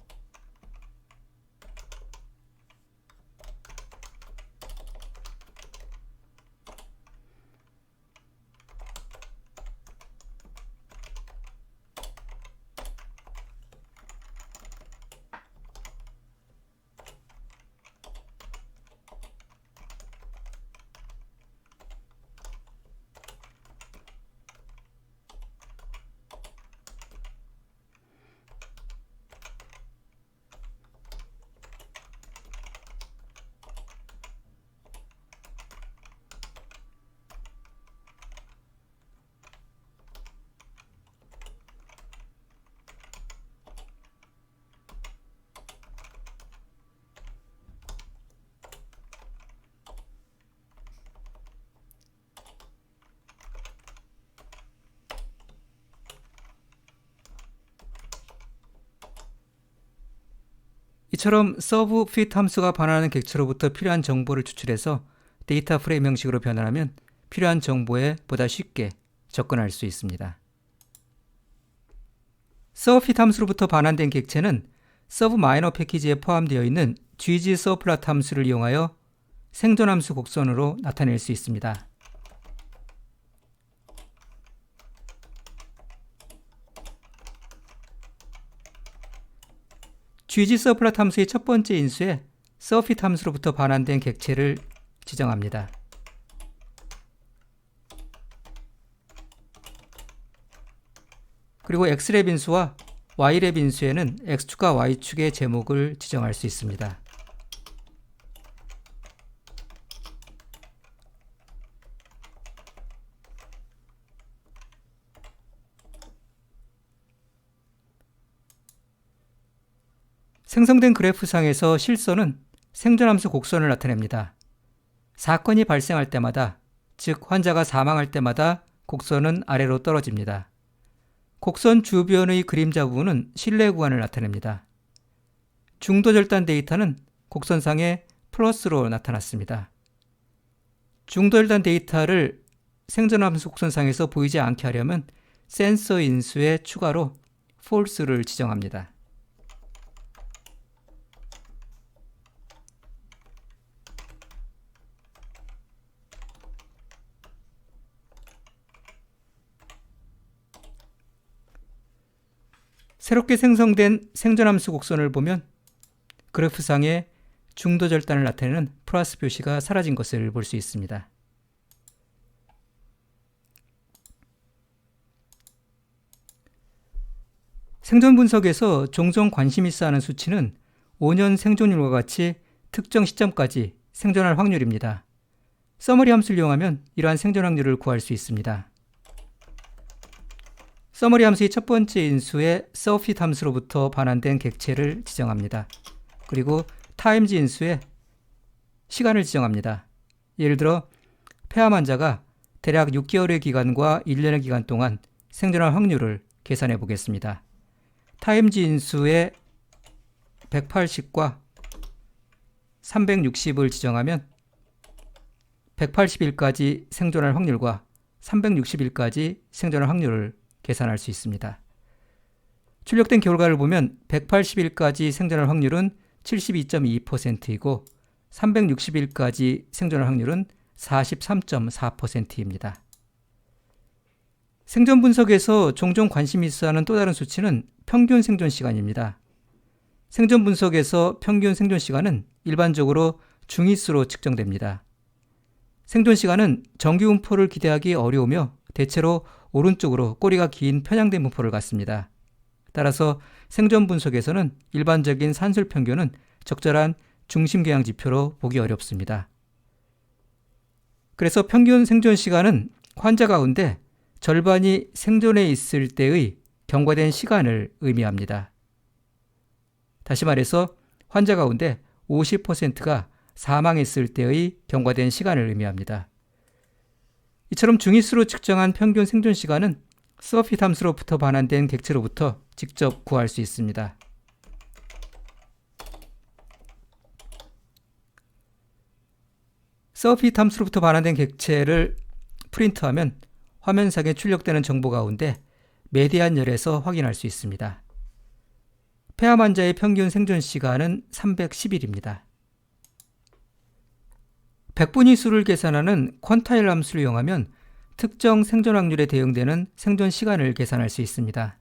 이처럼 serve fit 함수가 반환하는 객체로부터 필요한 정보를 추출해서 데이터 프레임 형식으로 변환하면 필요한 정보에 보다 쉽게 접근할 수 있습니다. serve fit 함수로부터 반환된 객체는 serve 마이너 패키지에 포함되어 있는 ggservplat 함수를 이용하여 생존 함수 곡선으로 나타낼 수 있습니다. ggservplat 함수의 첫 번째 인수에 servefit 함수로부터 반환된 객체를 지정합니다. 그리고 x랩 인수와 y랩 인수에는 x축과 y축의 제목을 지정할 수 있습니다. 생성된 그래프상에서 실선은 생존함수 곡선을 나타냅니다. 사건이 발생할 때마다, 즉 환자가 사망할 때마다 곡선은 아래로 떨어집니다. 곡선 주변의 그림자 부분은 신뢰 구간을 나타냅니다. 중도절단 데이터는 곡선상에 플러스로 나타났습니다. 중도절단 데이터를 생존함수 곡선상에서 보이지 않게 하려면 센서 인수에 추가로 false를 지정합니다. 새롭게 생성된 생존함수 곡선을 보면 그래프상에 중도절단을 나타내는 플러스 표시가 사라진 것을 볼 수 있습니다. 생존 분석에서 종종 관심 있어 하는 수치는 5년 생존율과 같이 특정 시점까지 생존할 확률입니다. 서머리 함수를 이용하면 이러한 생존 확률을 구할 수 있습니다. 서머리 함수의 첫 번째 인수에 servefit 함수로부터 반환된 객체를 지정합니다. 그리고 times 인수에 시간을 지정합니다. 예를 들어 폐암 환자가 대략 6개월의 기간과 1년의 기간 동안 생존할 확률을 계산해 보겠습니다. times 인수에 180과 360을 지정하면 180일까지 생존할 확률과 360일까지 생존할 확률을 계산할 수 있습니다. 출력된 결과를 보면 180일까지 생존할 확률은 72.2%이고 360일까지 생존할 확률은 43.4%입니다. 생존 분석에서 종종 관심이 있어 하는 또 다른 수치는 평균 생존 시간입니다. 생존 분석에서 평균 생존 시간은 일반적으로 중위수로 측정됩니다. 생존 시간은 정규 분포를 기대하기 어려우며 대체로 오른쪽으로 꼬리가 긴 편향된 분포를 갖습니다. 따라서 생존 분석에서는 일반적인 산술 평균은 적절한 중심 경향 지표로 보기 어렵습니다. 그래서 평균 생존 시간은 환자 가운데 절반이 생존해 있을 때의 경과된 시간을 의미합니다. 다시 말해서 환자 가운데 50%가 사망했을 때의 경과된 시간을 의미합니다. 이처럼 중위수로 측정한 평균 생존 시간은 servefit 함수로부터 반환된 객체로부터 직접 구할 수 있습니다. servefit 함수로부터 반환된 객체를 프린트하면 화면상에 출력되는 정보 가운데 메디안 열에서 확인할 수 있습니다. 폐암 환자의 평균 생존 시간은 310일입니다. 백분위 수를 계산하는 퀀타일 함수를 이용하면 특정 생존 확률에 대응되는 생존 시간을 계산할 수 있습니다.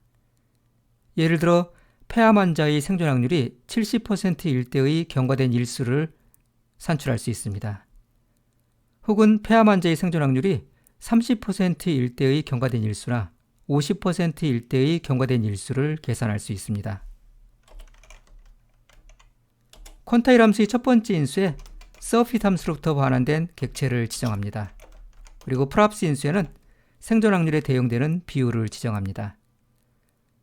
예를 들어 폐암 환자의 생존 확률이 70%일 때의 경과된 일수를 산출할 수 있습니다. 혹은 폐암 환자의 생존 확률이 30%일 때의 경과된 일수나 50%일 때의 경과된 일수를 계산할 수 있습니다. 퀀타일 함수의 첫 번째 인수에 servefit 함수로부터 반환된 객체를 지정합니다. 그리고 props 인수에는 생존 확률에 대응되는 비율을 지정합니다.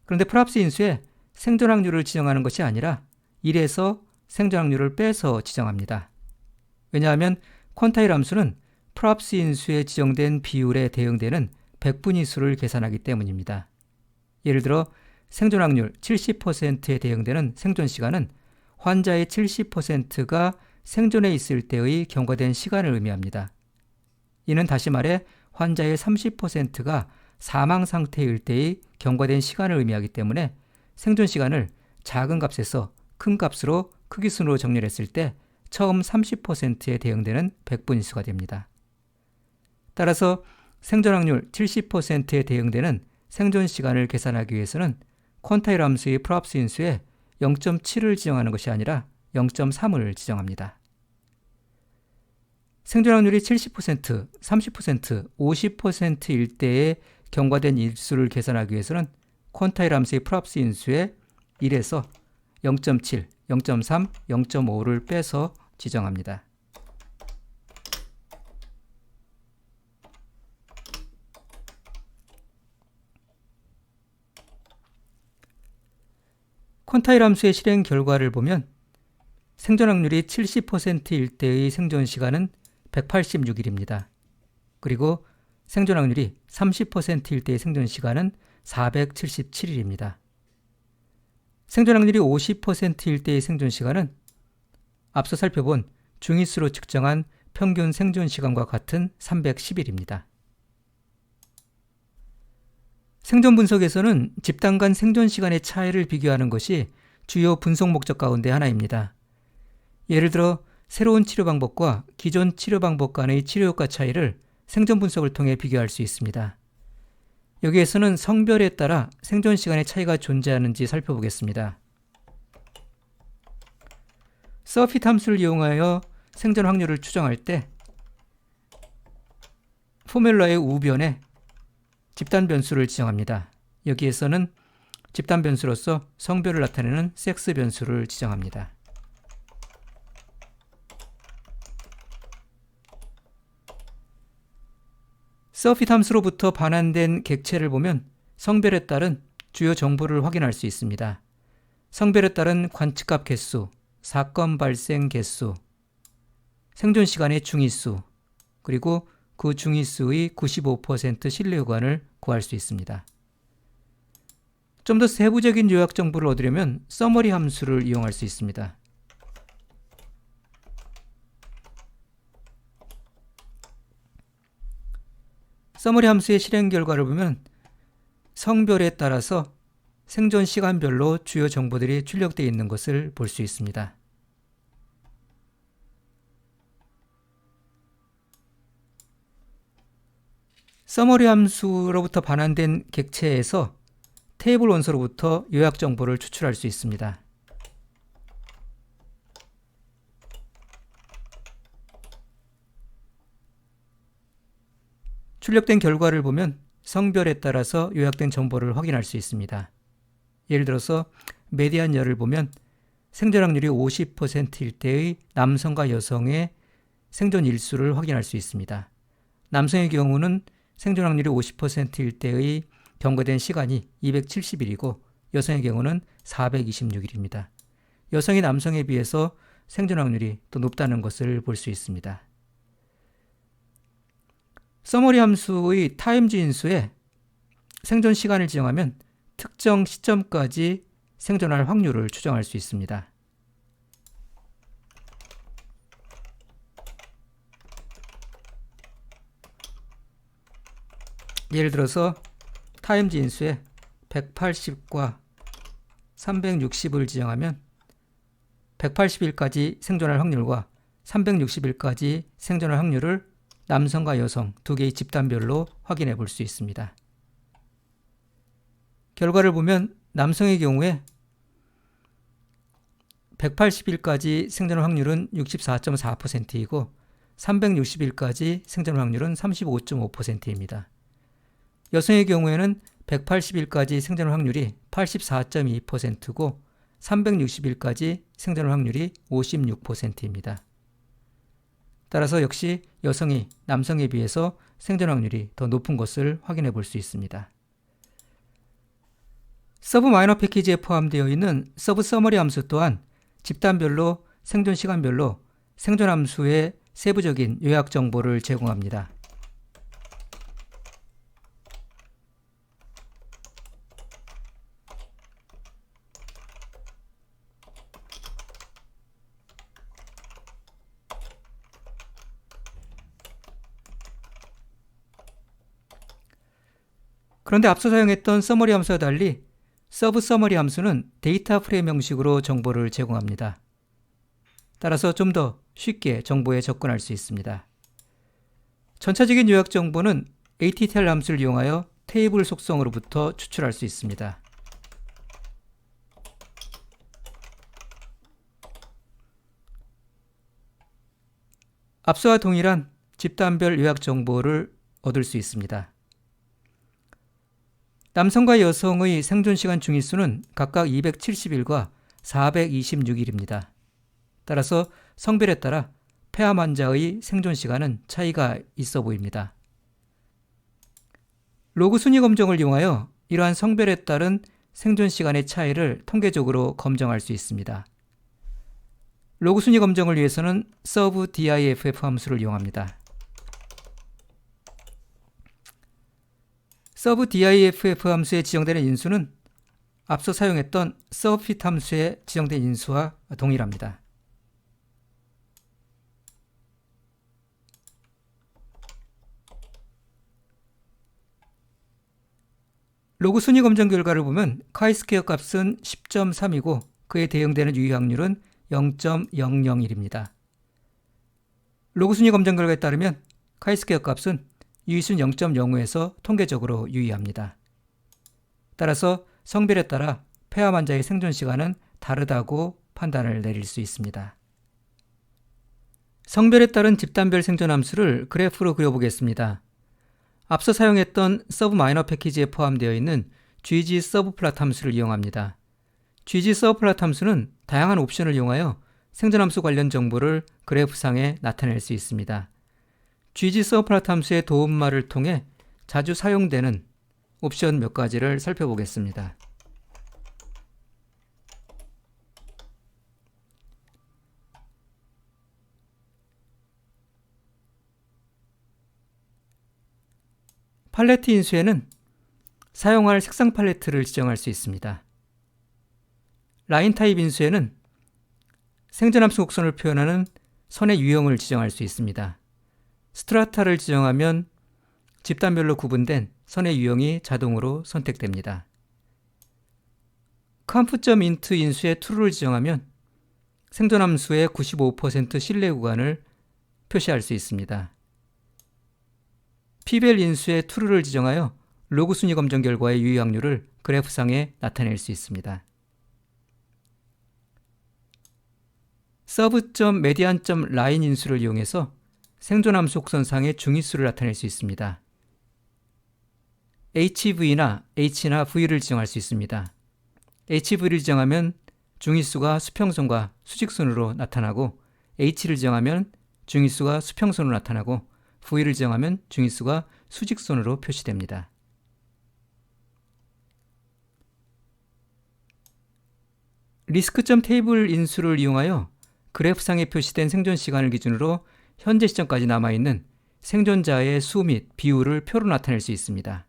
그런데 props 인수에 생존 확률을 지정하는 것이 아니라 1에서 생존 확률을 빼서 지정합니다. 왜냐하면 퀀타일 함수는 props 인수에 지정된 비율에 대응되는 백분위 수를 계산하기 때문입니다. 예를 들어 생존 확률 70%에 대응되는 생존 시간은 환자의 70%가 생존해 있을 때의 경과된 시간을 의미합니다. 이는 다시 말해 환자의 30%가 사망 상태일 때의 경과된 시간을 의미하기 때문에 생존 시간을 작은 값에서 큰 값으로 크기순으로 정렬했을 때 처음 30%에 대응되는 백분위수가 됩니다. 따라서 생존 확률 70%에 대응되는 생존 시간을 계산하기 위해서는 퀀타일 함수의 프랍스 인수에 0.7을 지정하는 것이 아니라 0.3을 지정합니다. 생존 확률이 70%, 30%, 50%일 때의 경과된 일수를 계산하기 위해서는 퀀타일 함수의 프랍스 인수에 1에서 0.7, 0.3, 0.5를 빼서 지정합니다. 퀀타일 함수의 실행 결과를 보면 생존 확률이 70%일 때의 생존 시간은 186일입니다. 그리고 생존 확률이 30%일 때의 생존 시간은 477일입니다. 생존 확률이 50%일 때의 생존 시간은 앞서 살펴본 중위수로 측정한 평균 생존 시간과 같은 310일입니다. 생존 분석에서는 집단 간 생존 시간의 차이를 비교하는 것이 주요 분석 목적 가운데 하나입니다. 예를 들어 새로운 치료 방법과 기존 치료 방법 간의 치료 효과 차이를 생존 분석을 통해 비교할 수 있습니다. 여기에서는 성별에 따라 생존 시간의 차이가 존재하는지 살펴보겠습니다. 서핏 함수를 이용하여 생존 확률을 추정할 때 포뮬러의 우변에 집단 변수를 지정합니다. 여기에서는 집단 변수로서 성별을 나타내는 섹스 변수를 지정합니다. 서핏 함수로부터 반환된 객체를 보면 성별에 따른 주요 정보를 확인할 수 있습니다. 성별에 따른 관측값 개수, 사건 발생 개수, 생존 시간의 중위수, 그리고 그 중위수의 95% 신뢰 구간을 구할 수 있습니다. 좀 더 세부적인 요약 정보를 얻으려면 서머리 함수를 이용할 수 있습니다. 서머리 함수의 실행 결과를 보면 성별에 따라서 생존 시간별로 주요 정보들이 출력되어 있는 것을 볼 수 있습니다. 서머리 함수로부터 반환된 객체에서 테이블 원소로부터 요약 정보를 추출할 수 있습니다. 출력된 결과를 보면 성별에 따라서 요약된 정보를 확인할 수 있습니다. 예를 들어서 메디안 열을 보면 생존 확률이 50%일 때의 남성과 여성의 생존 일수를 확인할 수 있습니다. 남성의 경우는 생존 확률이 50%일 때의 경과된 시간이 270일이고 여성의 경우는 426일입니다. 여성이 남성에 비해서 생존 확률이 더 높다는 것을 볼 수 있습니다. 서머리 함수의 타임즈 인수에 생존 시간을 지정하면 특정 시점까지 생존할 확률을 추정할 수 있습니다. 예를 들어서 타임즈 인수에 180과 360을 지정하면 180일까지 생존할 확률과 360일까지 생존할 확률을 남성과 여성 두 개의 집단별로 확인해 볼 수 있습니다. 결과를 보면 남성의 경우에 180일까지 생존 확률은 64.4%이고 360일까지 생존 확률은 35.5%입니다. 여성의 경우에는 180일까지 생존 확률이 84.2%고 360일까지 생존 확률이 56%입니다. 따라서 역시 여성이 남성에 비해서 생존 확률이 더 높은 것을 확인해 볼 수 있습니다. 서브 마이너 패키지에 포함되어 있는 서브 서머리 함수 또한 집단별로 생존 시간별로 생존 함수의 세부적인 요약 정보를 제공합니다. 그런데 앞서 사용했던 서머리 함수와 달리 서브 서머리 함수는 데이터 프레임 형식으로 정보를 제공합니다. 따라서 좀 더 쉽게 정보에 접근할 수 있습니다. 전체적인 요약 정보는 attl 함수를 이용하여 테이블 속성으로부터 추출할 수 있습니다. 앞서와 동일한 집단별 요약 정보를 얻을 수 있습니다. 남성과 여성의 생존시간 중위수는 각각 270일과 426일입니다. 따라서 성별에 따라 폐암 환자의 생존시간은 차이가 있어 보입니다. 로그 순위 검정을 이용하여 이러한 성별에 따른 생존시간의 차이를 통계적으로 검정할 수 있습니다. 로그 순위 검정을 위해서는 serve diff 함수를 이용합니다. serve diff 함수에 지정되는 인수는 앞서 사용했던 servefit 함수에 지정된 인수와 동일합니다. 로그 순위 검정 결과를 보면 카이스퀘어 값은 10.3이고 그에 대응되는 유의 확률은 0.001입니다. 로그 순위 검정 결과에 따르면 카이스퀘어 값은 유의수는 0.05에서 통계적으로 유의합니다. 따라서 성별에 따라 폐암 환자의 생존 시간은 다르다고 판단을 내릴 수 있습니다. 성별에 따른 집단별 생존 함수를 그래프로 그려보겠습니다. 앞서 사용했던 서브 마이너 패키지에 포함되어 있는 GG 서브 플롯 함수를 이용합니다. GG 서브 플롯 함수는 다양한 옵션을 이용하여 생존 함수 관련 정보를 그래프상에 나타낼 수 있습니다. GG 서브 플롯 함수의 도움말을 통해 자주 사용되는 옵션 몇 가지를 살펴보겠습니다. 팔레트 인수에는 사용할 색상 팔레트를 지정할 수 있습니다. 라인 타입 인수에는 생존함수 곡선을 표현하는 선의 유형을 지정할 수 있습니다. 스트라타를 지정하면 집단별로 구분된 선의 유형이 자동으로 선택됩니다. conf.int 인수에 true를 지정하면 생존함수의 95% 신뢰 구간을 표시할 수 있습니다. pbel 인수에 true를 지정하여 로그 순위 검정 결과의 유의 확률을 그래프상에 나타낼 수 있습니다. serve.median.line 인수를 이용해서 생존함수 곡선상의 중위수를 나타낼 수 있습니다. hv나 h나 v를 지정할 수 있습니다. hv를 지정하면 중위수가 수평선과 수직선으로 나타나고 h를 지정하면 중위수가 수평선으로 나타나고 v를 지정하면 중위수가 수직선으로 표시됩니다. risk.table 인수를 이용하여 그래프상에 표시된 생존 시간을 기준으로 현재 시점까지 남아있는 생존자의 수 및 비율을 표로 나타낼 수 있습니다.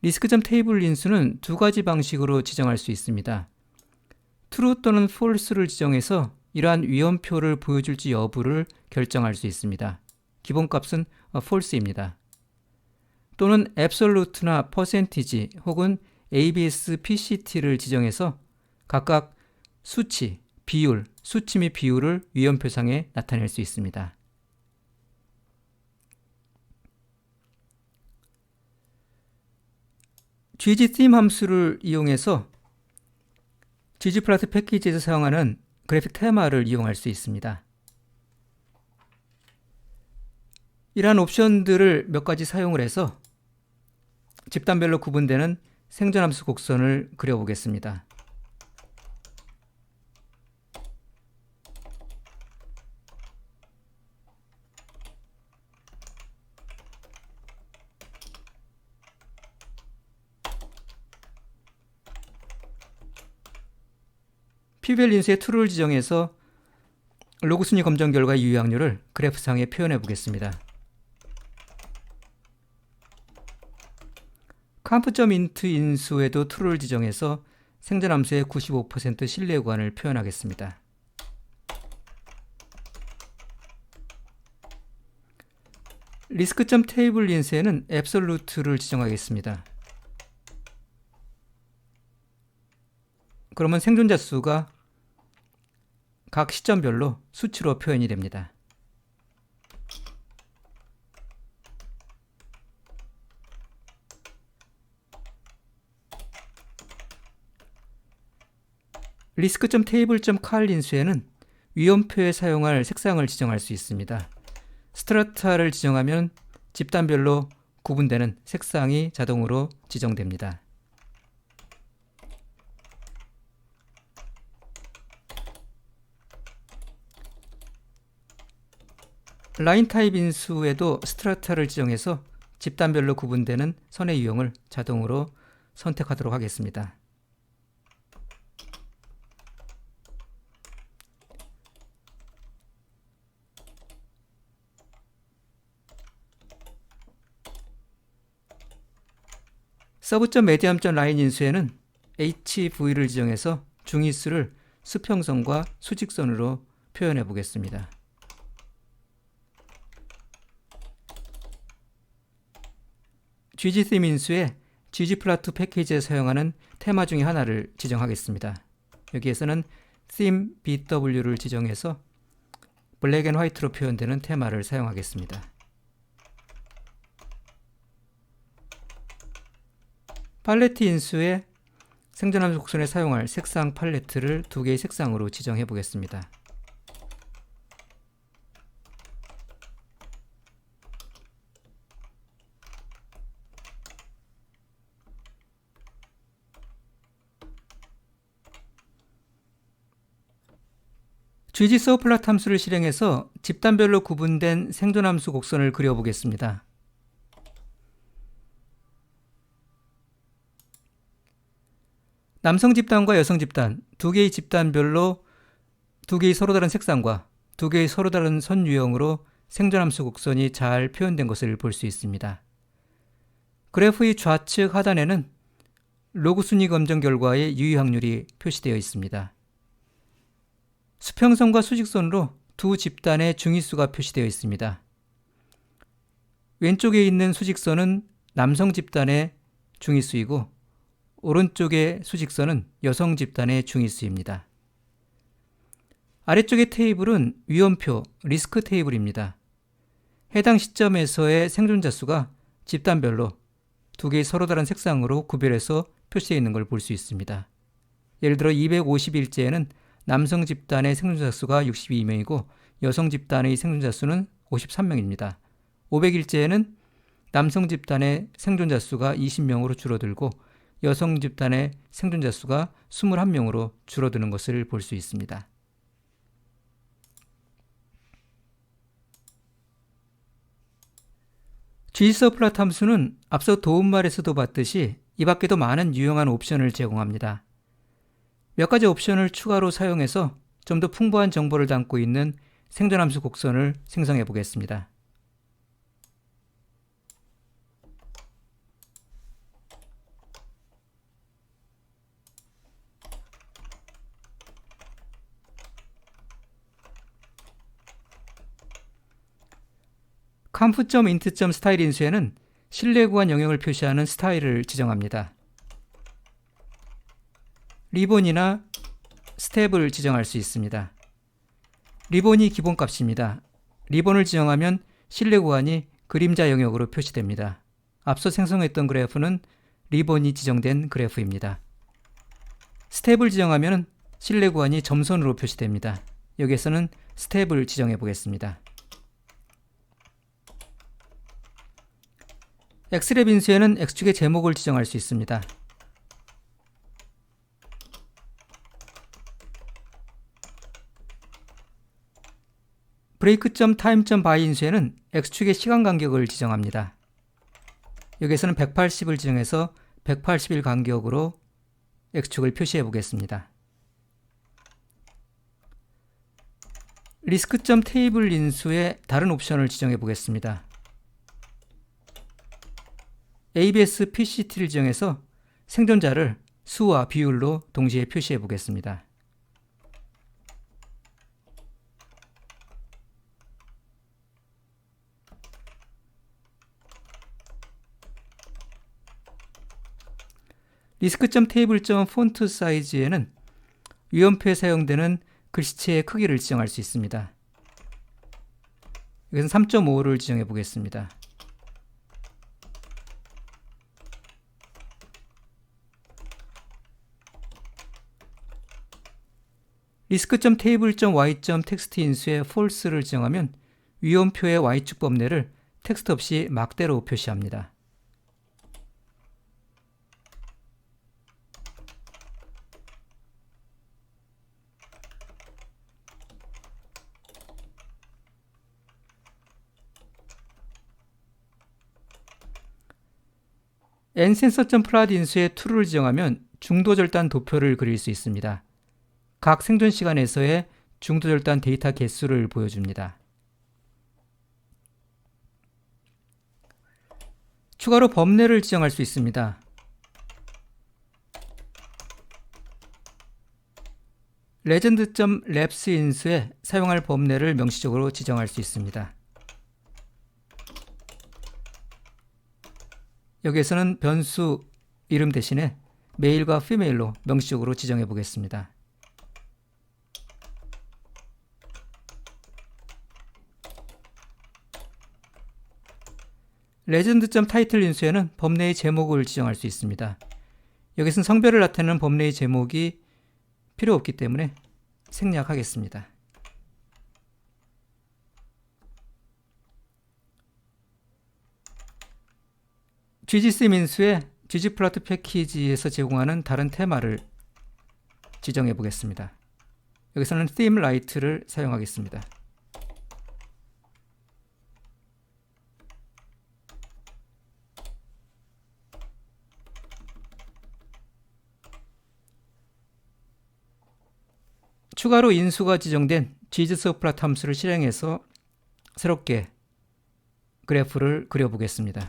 risk.table 인수는 두 가지 방식으로 지정할 수 있습니다. true 또는 false를 지정해서 이러한 위험표를 보여줄지 여부를 결정할 수 있습니다. 기본값은 false입니다. 또는 absolute나 percentage 혹은 abs-pct를 지정해서 각각 수치, 비율, 수치 및 비율을 위험표상에 나타낼 수 있습니다. ggtheme 함수를 이용해서 ggplot 패키지에서 사용하는 그래픽 테마를 이용할 수 있습니다. 이러한 옵션들을 몇 가지 사용을 해서 집단별로 구분되는 생존함수 곡선을 그려보겠습니다. pbel 인수의 true를 지정해서 로그 순위 검정 결과의 유의 확률을 그래프상에 표현해 보겠습니다. conf.int 인수에도 true를 지정해서 생존함수의 95% 신뢰 구간을 표현하겠습니다. risk.table 인수에는 absolute를 지정하겠습니다. 그러면 생존자 수가 각 시점별로 수치로 표현이 됩니다. risk.table.car 인수에는 위험표에 사용할 색상을 지정할 수 있습니다. 스트라타를 지정하면 집단별로 구분되는 색상이 자동으로 지정됩니다. 라인 타입 인수에도 스트라타를 지정해서 집단별로 구분되는 선의 유형을 자동으로 선택하도록 하겠습니다. 서브.medium.line 인수에는 HV를 지정해서 중위수를 수평선과 수직선으로 표현해 보겠습니다. GGtheme 인수에 ggplot 패키지에 사용하는 테마 중에 하나를 지정하겠습니다. 여기에서는 theme BW를 지정해서 블랙 앤 화이트로 표현되는 테마를 사용하겠습니다. 팔레트 인수에 생존함수 곡선에 사용할 색상 팔레트를 2개의 색상으로 지정해 보겠습니다. ggSoplot 함수를 실행해서 집단별로 구분된 생존함수 곡선을 그려보겠습니다. 남성 집단과 여성 집단, 2개의 집단별로 2개의 서로 다른 색상과 2개의 서로 다른 선 유형으로 생존함수 곡선이 잘 표현된 것을 볼 수 있습니다. 그래프의 좌측 하단에는 로그 순위 검정 결과의 유의 확률이 표시되어 있습니다. 수평선과 수직선으로 두 집단의 중위수가 표시되어 있습니다. 왼쪽에 있는 수직선은 남성 집단의 중위수이고 오른쪽의 수직선은 여성 집단의 중위수입니다. 아래쪽의 테이블은 위험표, 리스크 테이블입니다. 해당 시점에서의 생존자 수가 집단별로 2개의 서로 다른 색상으로 구별해서 표시되어 있는 걸 볼 수 있습니다. 예를 들어 250일째에는 남성 집단의 생존자 수가 62명이고 여성 집단의 생존자 수는 53명입니다. 500일째에는 남성 집단의 생존자 수가 20명으로 줄어들고 여성 집단의 생존자 수가 21명으로 줄어드는 것을 볼 수 있습니다. ggSoplot 함수는 앞서 도움말에서도 봤듯이 이 밖에도 많은 유용한 옵션을 제공합니다. 몇 가지 옵션을 추가로 사용해서 좀 더 풍부한 정보를 담고 있는 생존함수 곡선을 생성해 보겠습니다. conf.int.style 인수에는 실내 구간 영역을 표시하는 스타일을 지정합니다. 리본이나 스텝을 지정할 수 있습니다. 리본이 기본값입니다. 리본을 지정하면 실내 구간이 그림자 영역으로 표시됩니다. 앞서 생성했던 그래프는 리본이 지정된 그래프입니다. 스텝을 지정하면 실내 구간이 점선으로 표시됩니다. 여기에서는 스텝을 지정해 보겠습니다. X랩 인수에는 X축의 제목을 지정할 수 있습니다. break.time.by 인수에는 X축의 시간 간격을 지정합니다. 여기에서는 180을 지정해서 180일 간격으로 X축을 표시해 보겠습니다. risk.table 인수의 다른 옵션을 지정해 보겠습니다. ABS PCT를 지정해서 생존자를 수와 비율로 동시에 표시해 보겠습니다. risk.table.font 사이즈에는 위원표에 사용되는 글씨체의 크기를 지정할 수 있습니다. 여기서 3.5를 지정해 보겠습니다. risk.table.y.text 인수에 false를 지정하면 위원표의 y축 범례를 텍스트 없이 막대로 표시합니다. nsensor.plot 인수에 true를 지정하면 중도절단 도표를 그릴 수 있습니다. 각 생존 시간에서의 중도절단 데이터 개수를 보여줍니다. 추가로 범례를 지정할 수 있습니다. legend.labs 인수에 사용할 범례를 명시적으로 지정할 수 있습니다. 여기에서는 변수 이름 대신에 메일과 female로 명시적으로 지정해 보겠습니다. legend.title 인수에는 범례의 제목을 지정할 수 있습니다. 여기서는 성별을 나타내는 범례의 제목이 필요 없기 때문에 생략하겠습니다. ggsim 인수에 ggplot 패키지에서 제공하는 다른 테마를 지정해 보겠습니다. 여기서는 theme light를 사용하겠습니다. 추가로 인수가 지정된 ggsplot 함수를 실행해서 새롭게 그래프를 그려보겠습니다.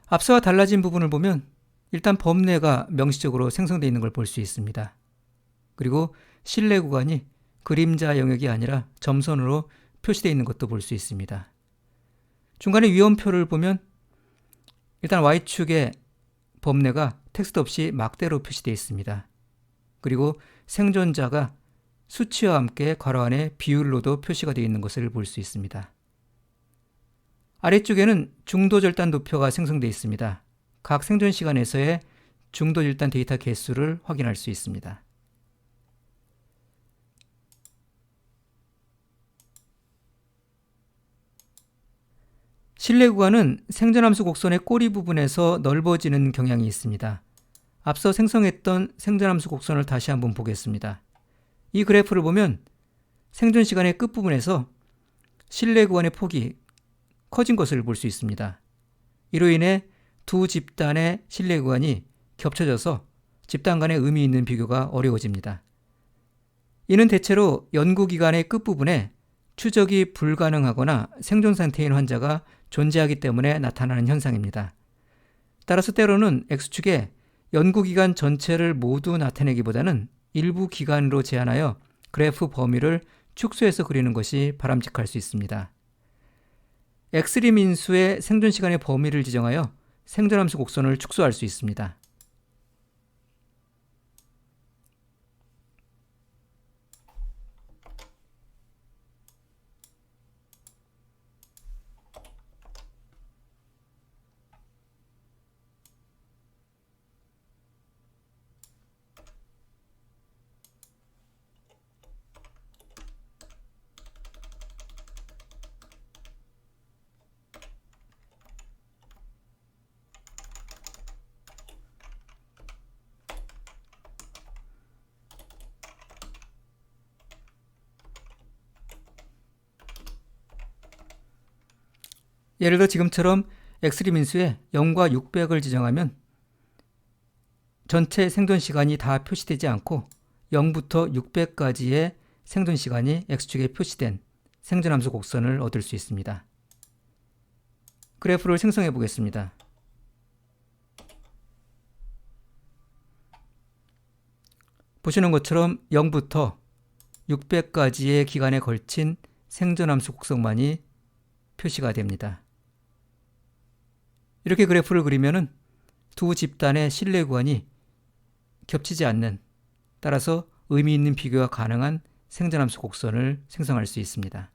앞서와 달라진 부분을 보면 일단 범례가 명시적으로 생성되어 있는 걸 볼 수 있습니다. 그리고 실내 구간이 그림자 영역이 아니라 점선으로 표시되어 있는 것도 볼 수 있습니다. 중간에 위원표를 보면 일단 Y축에 범례가 텍스트 없이 막대로 표시되어 있습니다. 그리고 생존자가 수치와 함께 괄호 안에 비율로도 표시가 되어 있는 것을 볼 수 있습니다. 아래쪽에는 중도절단 도표가 생성되어 있습니다. 각 생존 시간에서의 중도절단 데이터 개수를 확인할 수 있습니다. 실내 구간은 생존함수 곡선의 꼬리 부분에서 넓어지는 경향이 있습니다. 앞서 생성했던 생존함수 곡선을 다시 한번 보겠습니다. 이 그래프를 보면 생존 시간의 끝부분에서 실내 구간의 폭이 커진 것을 볼 수 있습니다. 이로 인해 두 집단의 실내 구간이 겹쳐져서 집단 간의 의미 있는 비교가 어려워집니다. 이는 대체로 연구기간의 끝부분에 추적이 불가능하거나 생존 상태인 환자가 존재하기 때문에 나타나는 현상입니다. 따라서 때로는 X축에 연구기간 전체를 모두 나타내기보다는 일부 기간으로 제한하여 그래프 범위를 축소해서 그리는 것이 바람직할 수 있습니다. X림 인수의 생존 시간의 범위를 지정하여 생존함수 곡선을 축소할 수 있습니다. 예를 들어 지금처럼 X림 인수에 0과 600을 지정하면 전체 생존 시간이 다 표시되지 않고 0부터 600까지의 생존 시간이 X축에 표시된 생존함수 곡선을 얻을 수 있습니다. 그래프를 생성해 보겠습니다. 보시는 것처럼 0부터 600까지의 기간에 걸친 생존함수 곡선만이 표시가 됩니다. 이렇게 그래프를 그리면은 두 집단의 신뢰 구간이 겹치지 않는, 따라서 의미 있는 비교가 가능한 생존함수 곡선을 생성할 수 있습니다.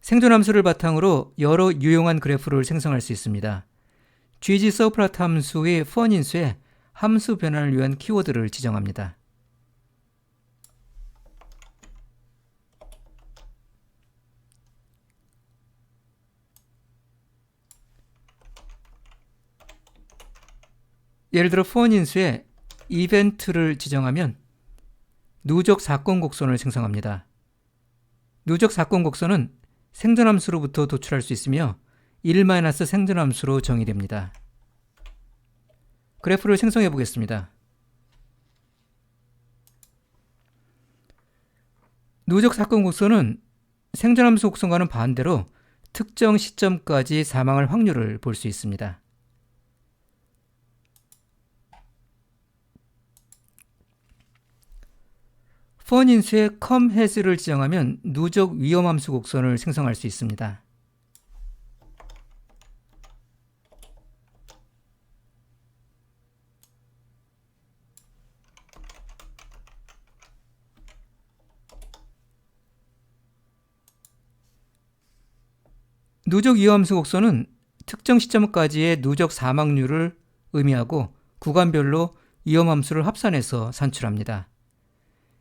생존함수를 바탕으로 여러 유용한 그래프를 생성할 수 있습니다. gg서플롯 함수의 펀인수에 함수 변환을 위한 키워드를 지정합니다. 예를 들어 펀인수에 이벤트를 지정하면 누적 사건 곡선을 생성합니다. 누적 사건 곡선은 생존함수로부터 도출할 수 있으며 1- 생존함수로 정의됩니다. 그래프를 생성해 보겠습니다. 누적 사건 곡선은 생존함수 곡선과는 반대로 특정 시점까지 사망할 확률을 볼 수 있습니다. 펀인수에 come-has를 지정하면 누적 위험함수 곡선을 생성할 수 있습니다. 누적 위험함수 곡선은 특정 시점까지의 누적 사망률을 의미하고 구간별로 위험함수를 합산해서 산출합니다.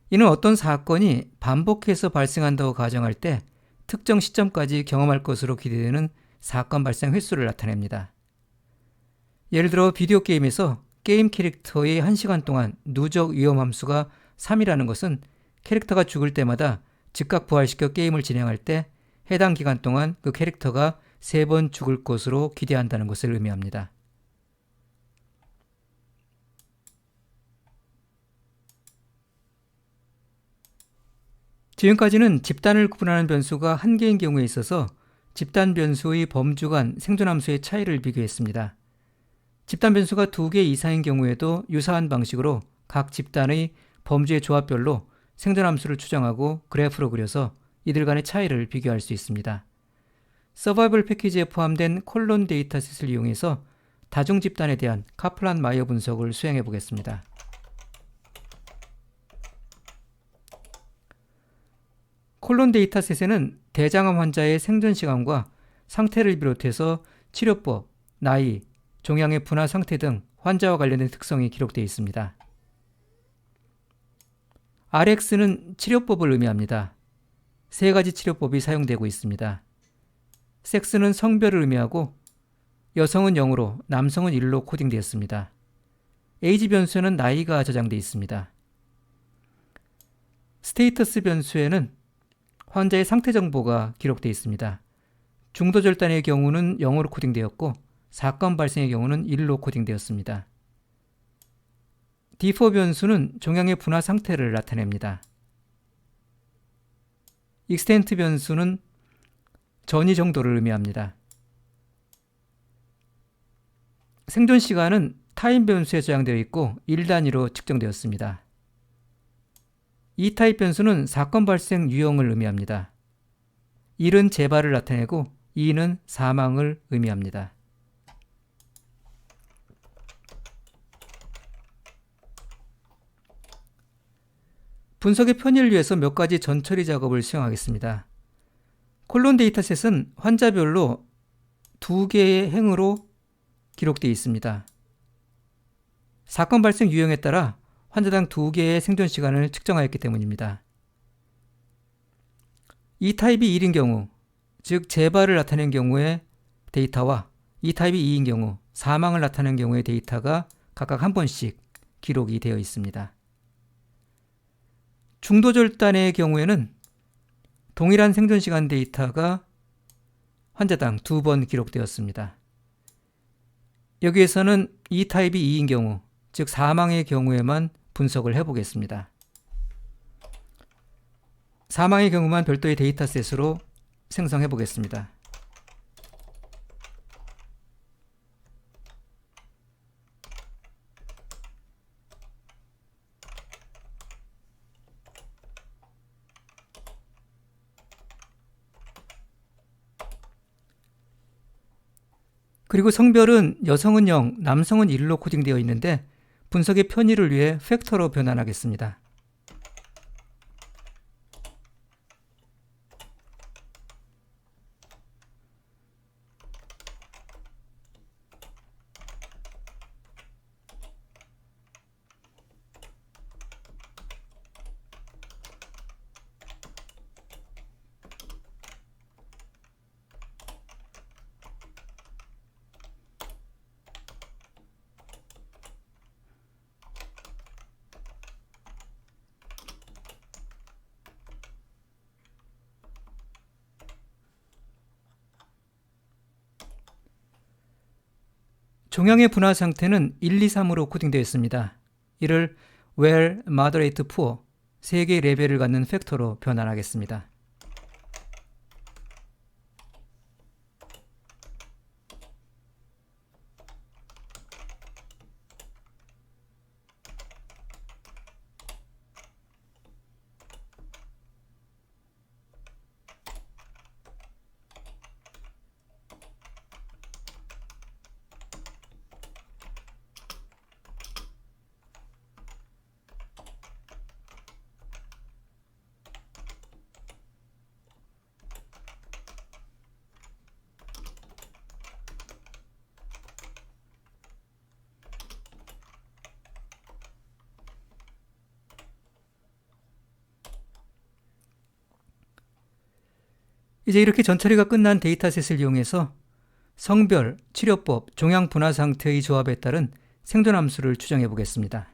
이는 어떤 사건이 반복해서 발생한다고 가정할 때 특정 시점까지 경험할 것으로 기대되는 사건 발생 횟수를 나타냅니다. 예를 들어 비디오 게임에서 게임 캐릭터의 1시간 동안 누적 위험함수가 3이라는 것은 캐릭터가 죽을 때마다 즉각 부활시켜 게임을 진행할 때 해당 기간 동안 그 캐릭터가 3번 죽을 것으로 기대한다는 것을 의미합니다. 지금까지는 집단을 구분하는 변수가 1개인 경우에 있어서 집단 변수의 범주 간 생존함수의 차이를 비교했습니다. 집단 변수가 2개 이상인 경우에도 유사한 방식으로 각 집단의 범주의 조합별로 생존함수를 추정하고 그래프로 그려서 이들 간의 차이를 비교할 수 있습니다. 서바이벌 패키지에 포함된 콜론 데이터셋을 이용해서 다중 집단에 대한 카플란 마이어 분석을 수행해 보겠습니다. 콜론 데이터셋에는 대장암 환자의 생존 시간과 상태를 비롯해서 치료법, 나이, 종양의 분화 상태 등 환자와 관련된 특성이 기록되어 있습니다. RX는 치료법을 의미합니다. 3가지 치료법이 사용되고 있습니다. 섹스는 성별을 의미하고 여성은 0으로 남성은 1로 코딩되었습니다. 에이지 변수에는 나이가 저장되어 있습니다. 스테이터스 변수에는 환자의 상태 정보가 기록되어 있습니다. 중도 절단의 경우는 0으로 코딩되었고 사건 발생의 경우는 1로 코딩되었습니다. D4 변수는 종양의 분화 상태를 나타냅니다. 익스텐트 변수는 전이 정도를 의미합니다. 생존 시간은 타임 변수에 저장되어 있고 1단위로 측정되었습니다. E타입 변수는 사건 발생 유형을 의미합니다. 1은 재발을 나타내고 2는 사망을 의미합니다. 분석의 편의를 위해서 몇 가지 전처리 작업을 수행하겠습니다. 콜론 데이터셋은 환자별로 2개의 행으로 기록되어 있습니다. 사건 발생 유형에 따라 환자당 2개의 생존 시간을 측정하였기 때문입니다. E타입이 1인 경우, 즉 재발을 나타낸 경우의 데이터와 E타입이 2인 경우, 사망을 나타낸 경우의 데이터가 각각 한 번씩 기록이 되어 있습니다. 중도절단의 경우에는 동일한 생존시간 데이터가 환자당 2번 기록되었습니다. 여기에서는 E타입이 2인 경우, 즉 사망의 경우에만 분석을 해보겠습니다. 사망의 경우만 별도의 데이터셋으로 생성해 보겠습니다. 그리고 성별은 여성은 0, 남성은 1로 코딩되어 있는데 분석의 편의를 위해 팩터로 변환하겠습니다. 종양의 분화 상태는 1, 2, 3으로 코딩되어 있습니다. 이를 well, moderate, poor 세 개의 레벨을 갖는 팩터로 변환하겠습니다. 이제 이렇게 전처리가 끝난 데이터셋을 이용해서 성별, 치료법, 종양 분화 상태의 조합에 따른 생존함수를 추정해 보겠습니다.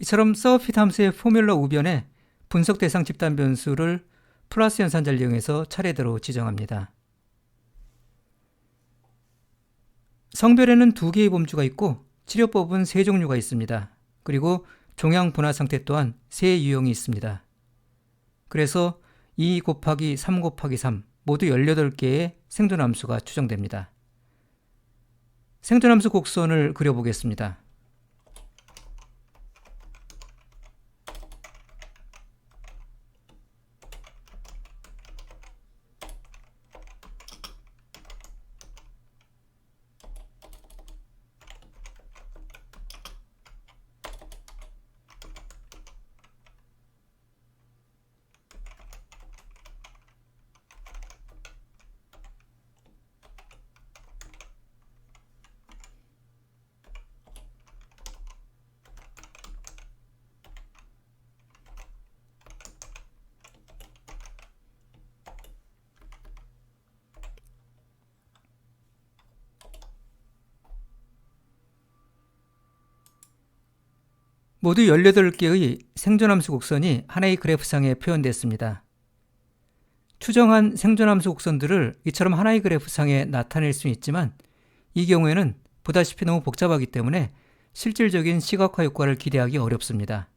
이처럼 서핏 함수의 포뮬러 우변에 분석 대상 집단 변수를 플러스 연산자를 이용해서 차례대로 지정합니다. 성별에는 2개의 범주가 있고 치료법은 3종류가 있습니다. 그리고 종양 분화 상태 또한 3유형이 있습니다. 그래서 2 곱하기 3 곱하기 3 모두 18개의 생존함수가 추정됩니다. 생존함수 곡선을 그려보겠습니다. 모두 18개의 생존함수 곡선이 하나의 그래프상에 표현됐습니다. 추정한 생존함수 곡선들을 이처럼 하나의 그래프상에 나타낼 수 있지만 이 경우에는 보다시피 너무 복잡하기 때문에 실질적인 시각화 효과를 기대하기 어렵습니다.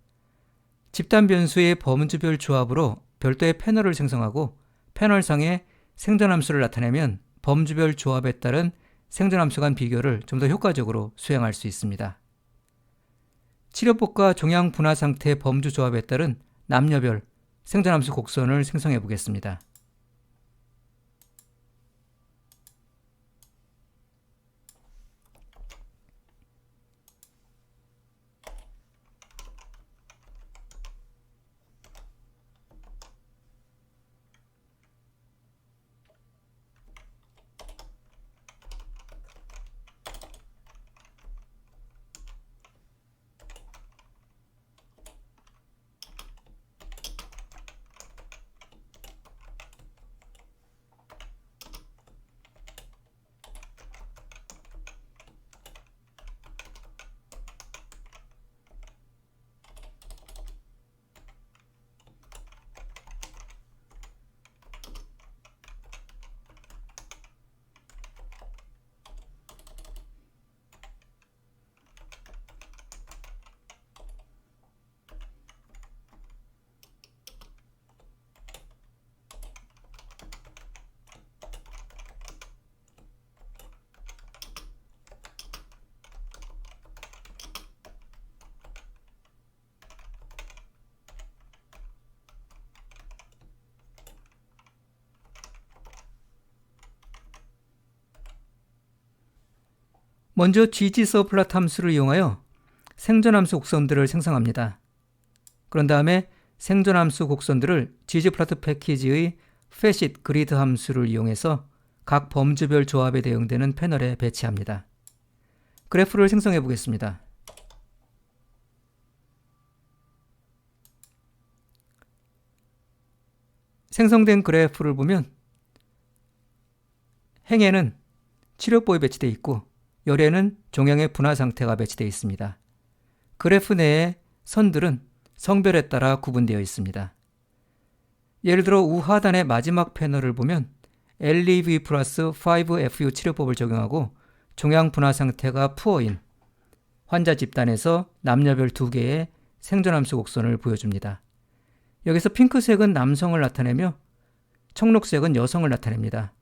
집단 변수의 범주별 조합으로 별도의 패널을 생성하고 패널상에 생존함수를 나타내면 범주별 조합에 따른 생존함수 간 비교를 좀 더 효과적으로 수행할 수 있습니다. 치료법과 종양 분화 상태 범주 조합에 따른 남녀별 생존함수 곡선을 생성해 보겠습니다. 먼저 ggsurplot 함수를 이용하여 생존함수 곡선들을 생성합니다. 그런 다음에 생존함수 곡선들을 ggplot 패키지의 facet grid 함수를 이용해서 각 범주별 조합에 대응되는 패널에 배치합니다. 그래프를 생성해 보겠습니다. 생성된 그래프를 보면 행에는 치료법이 배치되어 있고 열에는 종양의 분화 상태가 배치되어 있습니다. 그래프 내의 선들은 성별에 따라 구분되어 있습니다. 예를 들어 우하단의 마지막 패널을 보면 LEV 플러스 5FU 치료법을 적용하고 종양 분화 상태가 푸어인 환자 집단에서 남녀별 2개의 생존함수 곡선을 보여줍니다. 여기서 핑크색은 남성을 나타내며 청록색은 여성을 나타냅니다.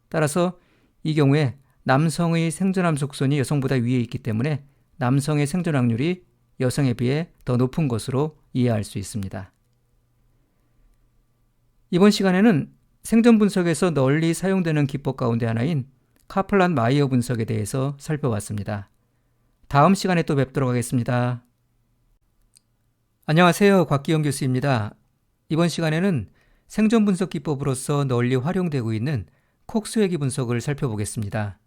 따라서 이 경우에 남성의 생존함수 곡선이 여성보다 위에 있기 때문에 남성의 생존 확률이 여성에 비해 더 높은 것으로 이해할 수 있습니다. 이번 시간에는 생존 분석에서 널리 사용되는 기법 가운데 하나인 카플란 마이어 분석에 대해서 살펴봤습니다. 다음 시간에 또 뵙도록 하겠습니다. 안녕하세요. 곽기영 교수입니다. 이번 시간에는 생존 분석 기법으로서 널리 활용되고 있는 콕스회귀 분석을 살펴보겠습니다.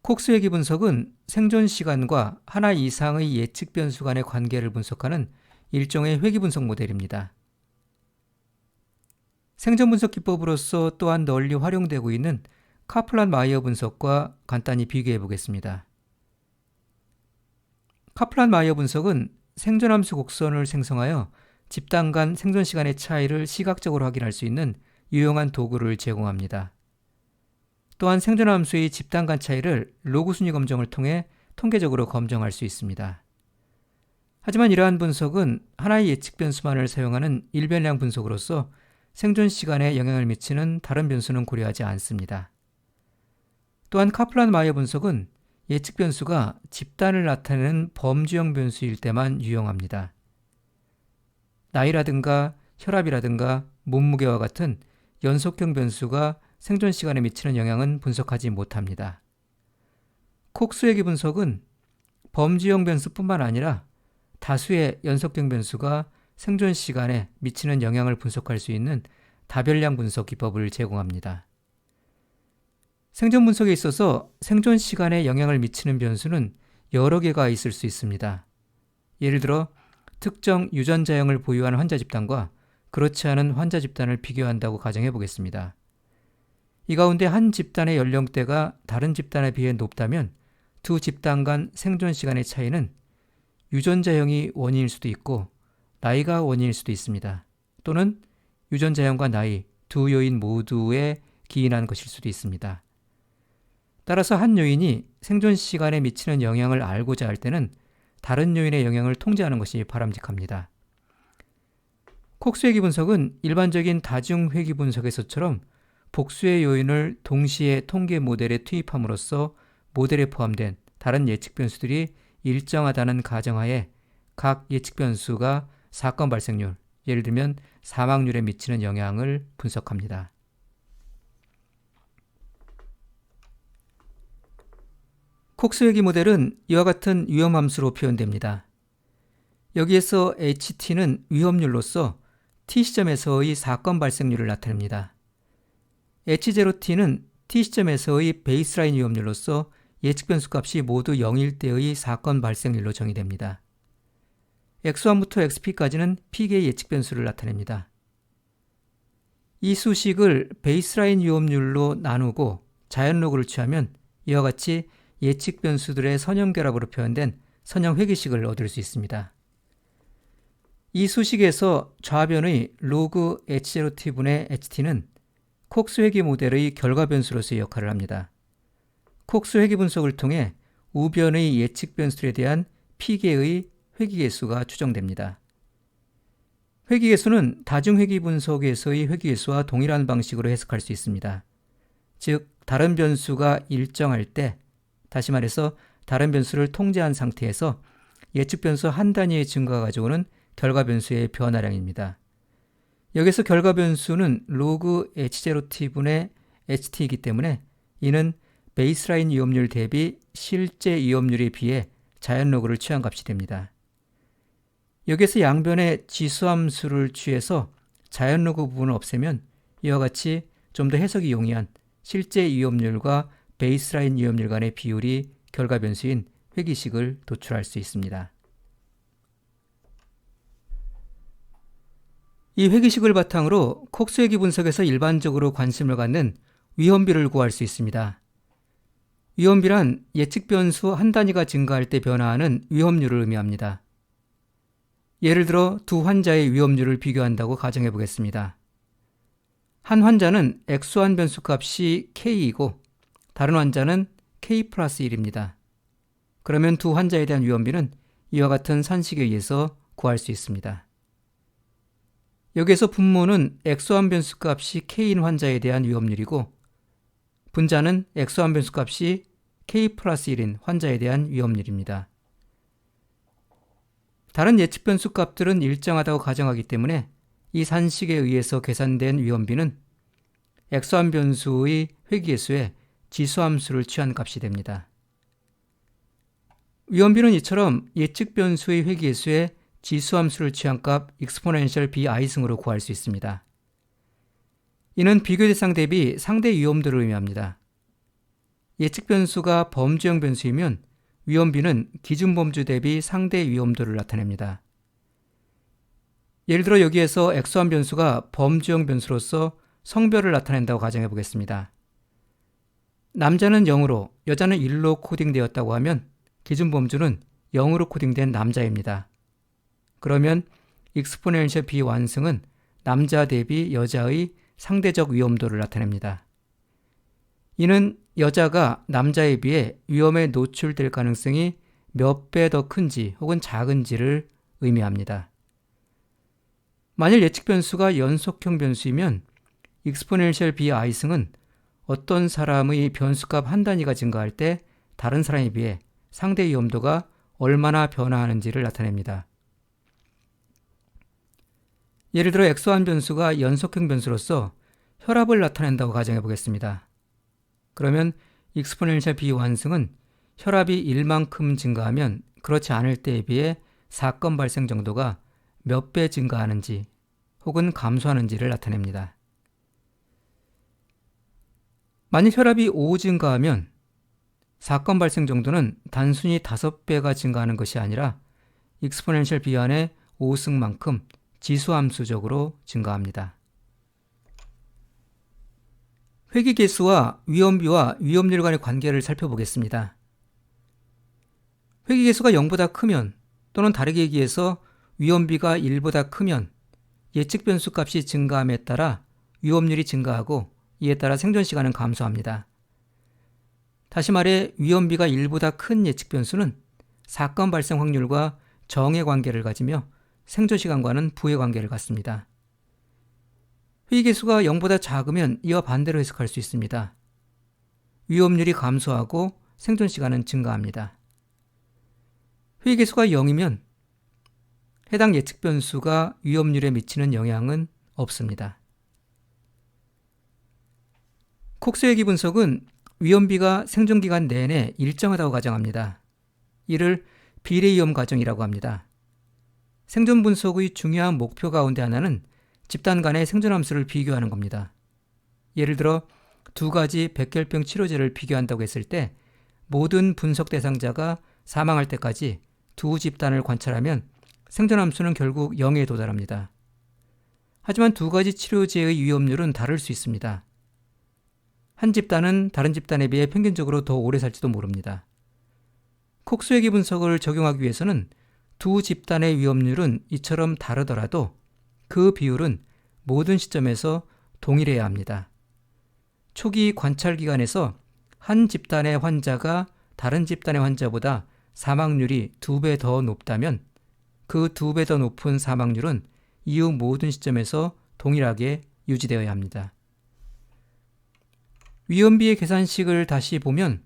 콕스회귀 분석은 생존 시간과 하나 이상의 예측 변수 간의 관계를 분석하는 일종의 회귀 분석 모델입니다. 생존 분석 기법으로서 또한 널리 활용되고 있는 카플란 마이어 분석과 간단히 비교해 보겠습니다. 카플란 마이어 분석은 생존함수 곡선을 생성하여 집단 간 생존 시간의 차이를 시각적으로 확인할 수 있는 유용한 도구를 제공합니다. 또한 생존함수의 집단 간 차이를 로그 순위 검정을 통해 통계적으로 검정할 수 있습니다. 하지만 이러한 분석은 하나의 예측 변수만을 사용하는 일변량 분석으로서 생존 시간에 영향을 미치는 다른 변수는 고려하지 않습니다. 또한 카플란 마이어 분석은 예측 변수가 집단을 나타내는 범주형 변수일 때만 유용합니다. 나이라든가 혈압이라든가 몸무게와 같은 연속형 변수가 생존 시간에 미치는 영향은 분석하지 못합니다. 콕스회귀 분석은 범주형 변수뿐만 아니라 다수의 연속형 변수가 생존 시간에 미치는 영향을 분석할 수 있는 다별량 분석 기법을 제공합니다. 생존 분석에 있어서 생존 시간에 영향을 미치는 변수는 여러 개가 있을 수 있습니다. 예를 들어 특정 유전자형을 보유한 환자 집단과 그렇지 않은 환자 집단을 비교한다고 가정해 보겠습니다. 이 가운데 한 집단의 연령대가 다른 집단에 비해 높다면 두 집단 간 생존 시간의 차이는 유전자형이 원인일 수도 있고 나이가 원인일 수도 있습니다. 또는 유전자형과 나이 두 요인 모두에 기인한 것일 수도 있습니다. 따라서 한 요인이 생존 시간에 미치는 영향을 알고자 할 때는 다른 요인의 영향을 통제하는 것이 바람직합니다. 콕스회귀 분석은 일반적인 다중회귀 분석에서처럼 복수의 요인을 동시에 통계 모델에 투입함으로써 모델에 포함된 다른 예측 변수들이 일정하다는 가정하에 각 예측 변수가 사건 발생률, 예를 들면 사망률에 미치는 영향을 분석합니다. 콕스회귀 모델은 이와 같은 위험함수로 표현됩니다. 여기에서 HT는 위험률로서 T시점에서의 사건 발생률을 나타냅니다. H0T는 T시점에서의 베이스라인 위험률로서 예측 변수 값이 모두 0일 때의 사건 발생률로 정의됩니다. X1부터 XP까지는 P개의 예측 변수를 나타냅니다. 이 수식을 베이스라인 위험률로 나누고 자연로그를 취하면 이와 같이 예측 변수들의 선형 결합으로 표현된 선형 회귀식을 얻을 수 있습니다. 이 수식에서 좌변의 로그 H0T분의 HT는 콕스회귀 모델의 결과 변수로서의 역할을 합니다. 콕스회귀 분석을 통해 우변의 예측 변수들에 대한 P개의 회귀계수가 추정됩니다. 회귀계수는 다중회귀 분석에서의 회귀계수와 동일한 방식으로 해석할 수 있습니다. 즉, 다른 변수가 일정할 때, 다시 말해서 다른 변수를 통제한 상태에서 예측 변수 한 단위의 증가가 가져오는 결과 변수의 변화량입니다. 여기서 결과 변수는 로그 H0T분의 HT이기 때문에 이는 베이스라인 위험률 대비 실제 위험률에 비해 자연로그를 취한 값이 됩니다. 여기에서 양변에 지수함수를 취해서 자연로그 부분을 없애면 이와 같이 좀 더 해석이 용이한 실제 위험률과 베이스라인 위험률 간의 비율이 결과 변수인 회기식을 도출할 수 있습니다. 이 회기식을 바탕으로 콕스회기 분석에서 일반적으로 관심을 갖는 위험비를 구할 수 있습니다. 위험비란 예측 변수 한 단위가 증가할 때 변화하는 위험률을 의미합니다. 예를 들어 두 환자의 위험률을 비교한다고 가정해 보겠습니다. 한 환자는 X1 변수 값이 K이고 다른 환자는 K 플러스 1입니다. 그러면 두 환자에 대한 위험비는 이와 같은 산식에 의해서 구할 수 있습니다. 여기에서 분모는 X1 변수 값이 K인 환자에 대한 위험률이고 분자는 X1 변수 값이 K 플러스 1인 환자에 대한 위험률입니다. 다른 예측 변수 값들은 일정하다고 가정하기 때문에 이 산식에 의해서 계산된 위험비는 X1 변수의 회계수에 지수함수를 취한 값이 됩니다. 위험비는 이처럼 예측 변수의 회계수에 지수함수를 취한 값 exponential bi승으로 구할 수 있습니다. 이는 비교 대상 대비 상대 위험도를 의미합니다. 예측 변수가 범주형 변수이면 위험비는 기준 범주 대비 상대 위험도를 나타냅니다. 예를 들어 여기에서 X1 변수가 범주형 변수로서 성별을 나타낸다고 가정해 보겠습니다. 남자는 0으로 여자는 1로 코딩되었다고 하면 기준 범주는 0으로 코딩된 남자입니다. 그러면 exponential bi완승은 남자 대비 여자의 상대적 위험도를 나타냅니다. 이는 여자가 남자에 비해 위험에 노출될 가능성이 몇 배 더 큰지 혹은 작은지를 의미합니다. 만일 예측 변수가 연속형 변수이면 exponential bi승은 어떤 사람의 변수값 한 단위가 증가할 때 다른 사람에 비해 상대 위험도가 얼마나 변화하는지를 나타냅니다. 예를 들어 X1 변수가 연속형 변수로서 혈압을 나타낸다고 가정해 보겠습니다. 그러면 exponential bi완승은 혈압이 1만큼 증가하면 그렇지 않을 때에 비해 사건 발생 정도가 몇 배 증가하는지 혹은 감소하는지를 나타냅니다. 만일 혈압이 5 증가하면 사건 발생 정도는 단순히 5배가 증가하는 것이 아니라 exponential bi환의 5승만큼 지수함수적으로 증가합니다. 회기계수와 위험비와 위험률 간의 관계를 살펴보겠습니다. 회기계수가 0보다 크면 또는 다르게 얘기해서 위험비가 1보다 크면 예측 변수 값이 증가함에 따라 위험률이 증가하고 이에 따라 생존시간은 감소합니다. 다시 말해 위험비가 1보다 큰 예측 변수는 사건 발생 확률과 정의 관계를 가지며 생존시간과는 부의 관계를 갖습니다. 회의계수가 0보다 작으면 이와 반대로 해석할 수 있습니다. 위험률이 감소하고 생존시간은 증가합니다. 회의계수가 0이면 해당 예측 변수가 위험률에 미치는 영향은 없습니다. 콕스회기 분석은 위험비가 생존기간 내내 일정하다고 가정합니다. 이를 비례위험 가정이라고 합니다. 생존 분석의 중요한 목표 가운데 하나는 집단 간의 생존함수를 비교하는 겁니다. 예를 들어 두 가지 백혈병 치료제를 비교한다고 했을 때 모든 분석 대상자가 사망할 때까지 두 집단을 관찰하면 생존함수는 결국 0에 도달합니다. 하지만 두 가지 치료제의 위험률은 다를 수 있습니다. 한 집단은 다른 집단에 비해 평균적으로 더 오래 살지도 모릅니다. 콕스회기 분석을 적용하기 위해서는 두 집단의 위험률은 이처럼 다르더라도 그 비율은 모든 시점에서 동일해야 합니다. 초기 관찰 기간에서 한 집단의 환자가 다른 집단의 환자보다 사망률이 2배 더 높다면 그 2배 더 높은 사망률은 이후 모든 시점에서 동일하게 유지되어야 합니다. 위험비의 계산식을 다시 보면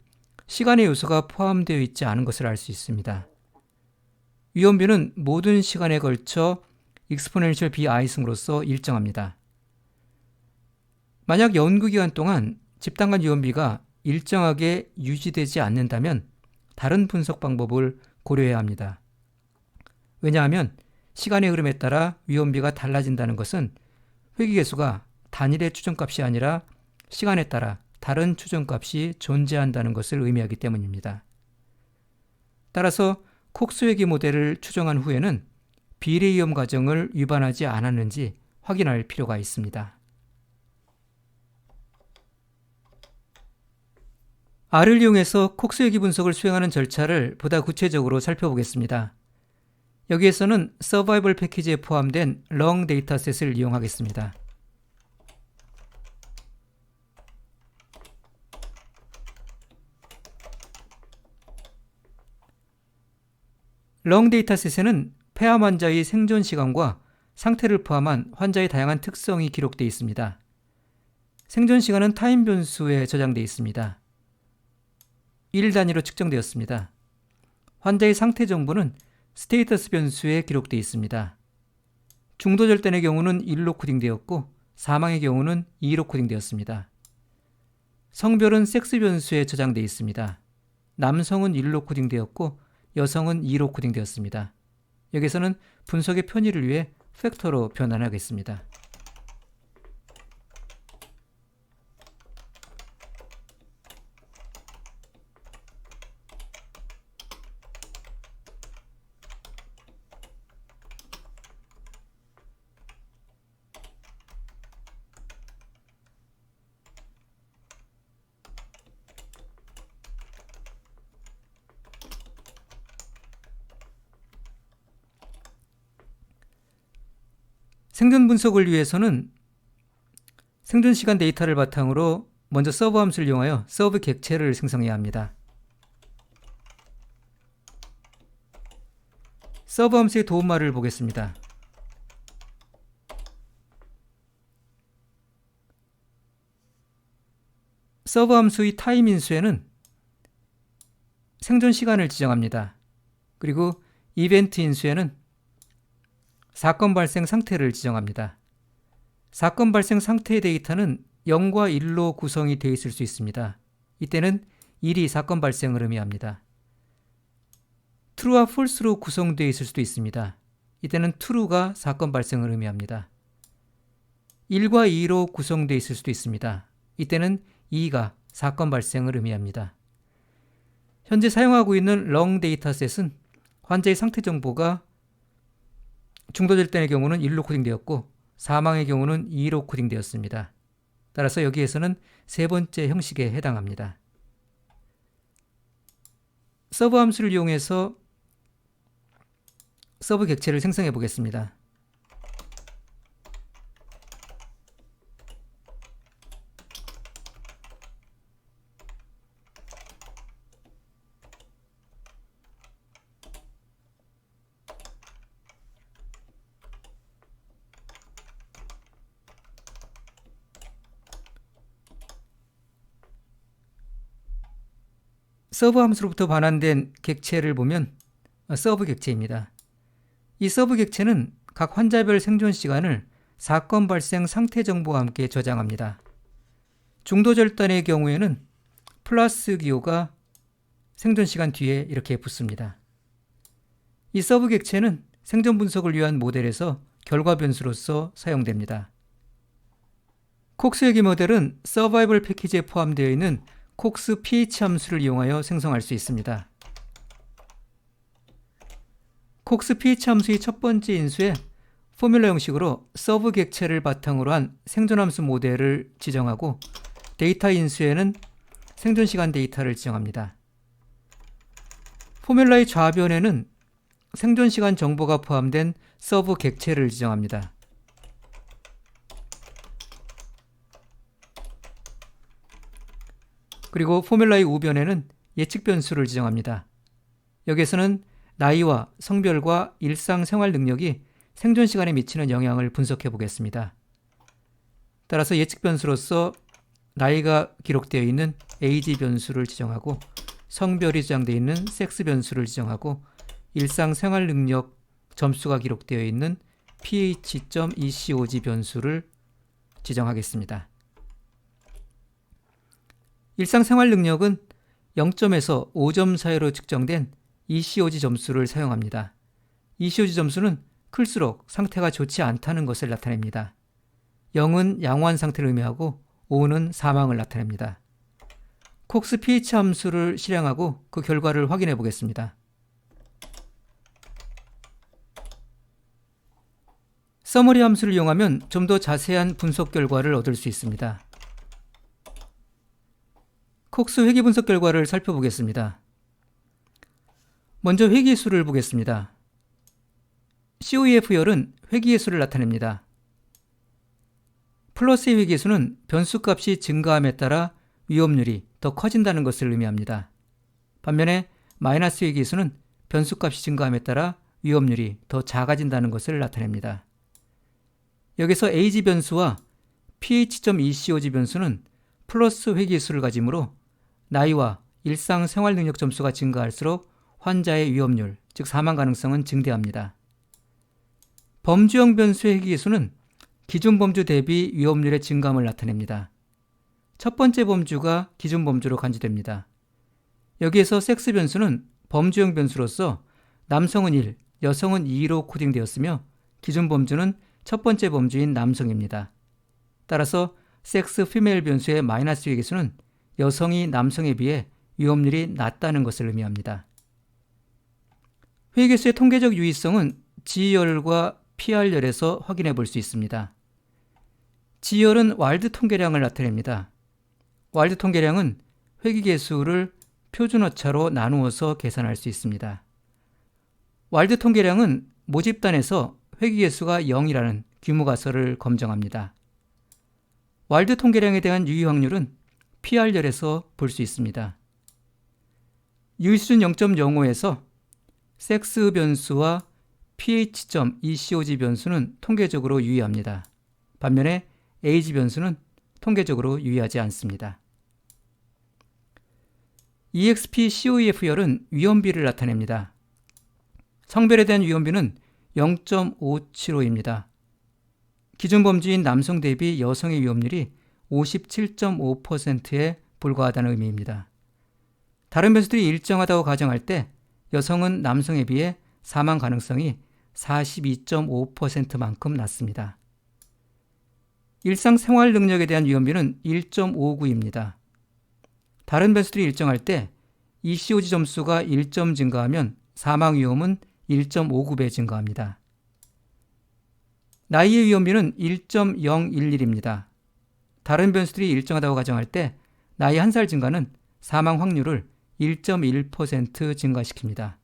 시간의 요소가 포함되어 있지 않은 것을 알 수 있습니다. 위험비는 모든 시간에 걸쳐 exponential bi승으로서 일정합니다. 만약 연구기간 동안 집단 간 위험비가 일정하게 유지되지 않는다면 다른 분석 방법을 고려해야 합니다. 왜냐하면 시간의 흐름에 따라 위험비가 달라진다는 것은 회귀계수가 단일의 추정값이 아니라 시간에 따라 다른 추정값이 존재한다는 것을 의미하기 때문입니다. 따라서 콕스 회귀 모델을 추정한 후에는 비례위험 과정을 위반하지 않았는지 확인할 필요가 있습니다. R을 이용해서 콕스 회귀 분석을 수행하는 절차를 보다 구체적으로 살펴보겠습니다. 여기에서는 서바이벌 패키지에 포함된 long 데이터셋을 이용하겠습니다. long 데이터셋에는 폐암 환자의 생존 시간과 상태를 포함한 환자의 다양한 특성이 기록되어 있습니다. 생존 시간은 타임 변수에 저장되어 있습니다. 1 단위로 측정되었습니다. 환자의 상태 정보는 스테이터스 변수에 기록되어 있습니다. 중도 절단의 경우는 1로 코딩되었고 사망의 경우는 2로 코딩되었습니다. 성별은 섹스 변수에 저장되어 있습니다. 남성은 1로 코딩되었고 여성은 2로 코딩되었습니다. 여기서는 분석의 편의를 위해 팩터로 변환하겠습니다. 생존 분석을 위해서는 생존 시간 데이터를 바탕으로 먼저 서브 함수를 이용하여 서브 객체를 생성해야 합니다. 서브 함수의 도움말을 보겠습니다. 서브 함수의 타임 인수에는 생존 시간을 지정합니다. 그리고 이벤트 인수에는 사건 발생 상태를 지정합니다. 사건 발생 상태의 데이터는 0과 1로 구성이 되어 있을 수 있습니다. 이때는 1이 사건 발생을 의미합니다. true와 false로 구성되어 있을 수도 있습니다. 이때는 true가 사건 발생을 의미합니다. 1과 2로 구성되어 있을 수도 있습니다. 이때는 2가 사건 발생을 의미합니다. 현재 사용하고 있는 long 데이터셋은 환자의 상태 정보가 중도 절단의 경우는 1로 코딩되었고 사망의 경우는 2로 코딩되었습니다. 따라서 여기에서는 세 번째 형식에 해당합니다. 서브 함수를 이용해서 서브 객체를 생성해 보겠습니다. 서브 함수로부터 반환된 객체를 보면 서브 객체입니다. 이 서브 객체는 각 환자별 생존 시간을 사건 발생 상태 정보와 함께 저장합니다. 중도 절단의 경우에는 플러스 기호가 생존 시간 뒤에 이렇게 붙습니다. 이 서브 객체는 생존 분석을 위한 모델에서 결과 변수로서 사용됩니다. 콕스 회귀 모델은 서바이벌 패키지에 포함되어 있는 콕스 pH 함수를 이용하여 생성할 수 있습니다. 콕스 pH 함수의 첫 번째 인수에 포뮬러 형식으로 서브 객체를 바탕으로 한 생존 함수 모델을 지정하고 데이터 인수에는 생존 시간 데이터를 지정합니다. 포뮬러의 좌변에는 생존 시간 정보가 포함된 서브 객체를 지정합니다. 그리고 포뮬러의 우변에는 예측 변수를 지정합니다. 여기에서는 나이와 성별과 일상생활 능력이 생존 시간에 미치는 영향을 분석해 보겠습니다. 따라서 예측 변수로서 나이가 기록되어 있는 age 변수를 지정하고 성별이 저장되어 있는 sex 변수를 지정하고 일상생활 능력 점수가 기록되어 있는 ph.ecog 변수를 지정하겠습니다. 일상생활 능력은 0점에서 5점 사이로 측정된 ECOG 점수를 사용합니다. ECOG 점수는 클수록 상태가 좋지 않다는 것을 나타냅니다. 0은 양호한 상태를 의미하고 5는 사망을 나타냅니다. 콕스 pH 함수를 실행하고 그 결과를 확인해 보겠습니다. 서머리 함수를 이용하면 좀 더 자세한 분석 결과를 얻을 수 있습니다. 콕스 회기 분석 결과를 살펴보겠습니다. 먼저 회기수를 보겠습니다. COEF열은 회기의 수를 나타냅니다. 플러스의 회기수는 변수값이 증가함에 따라 위험률이 더 커진다는 것을 의미합니다. 반면에 마이너스 회기수는 변수값이 증가함에 따라 위험률이 더 작아진다는 것을 나타냅니다. 여기서 age 변수와 pH.ECOG 변수는 플러스 회기수를 가지므로 나이와 일상생활 능력 점수가 증가할수록 환자의 위험률, 즉 사망 가능성은 증대합니다. 범주형 변수의 회기수는 기준 범주 대비 위험률의 증감을 나타냅니다. 첫 번째 범주가 기준 범주로 간주됩니다. 여기에서 섹스 변수는 범주형 변수로서 남성은 1, 여성은 2로 코딩되었으며 기준 범주는 첫 번째 범주인 남성입니다. 따라서 섹스 피메일 변수의 마이너스 회기수는 여성이 남성에 비해 위험률이 낮다는 것을 의미합니다. 회계수의 통계적 유의성은 G열과 PR열에서 확인해 볼 수 있습니다. G열은 와일드 통계량을 나타냅니다. 와일드 통계량은 회기계수를 표준오차로 나누어서 계산할 수 있습니다. 와일드 통계량은 모집단에서 회기계수가 0이라는 규모가설을 검정합니다. 와일드 통계량에 대한 유의 확률은 PR열에서 볼 수 있습니다. 유의 수준 0.05에서 섹스 변수와 pH.ECOG 변수는 통계적으로 유의합니다. 반면에 age 변수는 통계적으로 유의하지 않습니다. EXP-COEF열은 위험비를 나타냅니다. 성별에 대한 위험비는 0.575입니다. 기준 범주인 남성 대비 여성의 위험률이 57.5%에 불과하다는 의미입니다. 다른 변수들이 일정하다고 가정할 때 여성은 남성에 비해 사망 가능성이 42.5%만큼 낮습니다. 일상생활 능력에 대한 위험비는 1.59입니다. 다른 변수들이 일정할 때 ECOG 점수가 1점 증가하면 사망 위험은 1.59배 증가합니다. 나이의 위험비는 1.011입니다. 다른 변수들이 일정하다고 가정할 때 나이 1살 증가는 사망 확률을 1.1% 증가시킵니다.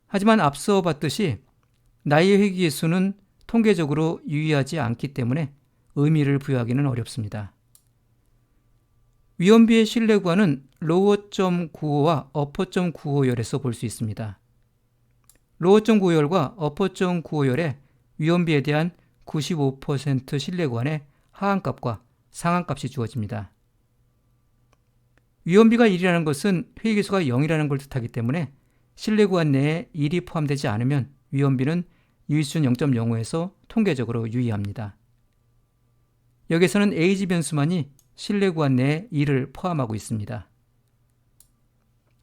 하지만 앞서 봤듯이 나이의 회기계수는 통계적으로 유의하지 않기 때문에 의미를 부여하기는 어렵습니다. 위험비의 신뢰 구간은 로워.95와 어퍼.95열에서 볼 수 있습니다. 로워.95열과 어퍼.95열의 위험비에 대한 95% 신뢰 구간의 하한값과 상한값이 주어집니다. 위험비가 1이라는 것은 회의계수가 0이라는 걸 뜻하기 때문에 신뢰 구간 내에 1이 포함되지 않으면 위험비는 유의수준 0.05에서 통계적으로 유의합니다. 여기서는 age 변수만이 신뢰 구간 내에 1을 포함하고 있습니다.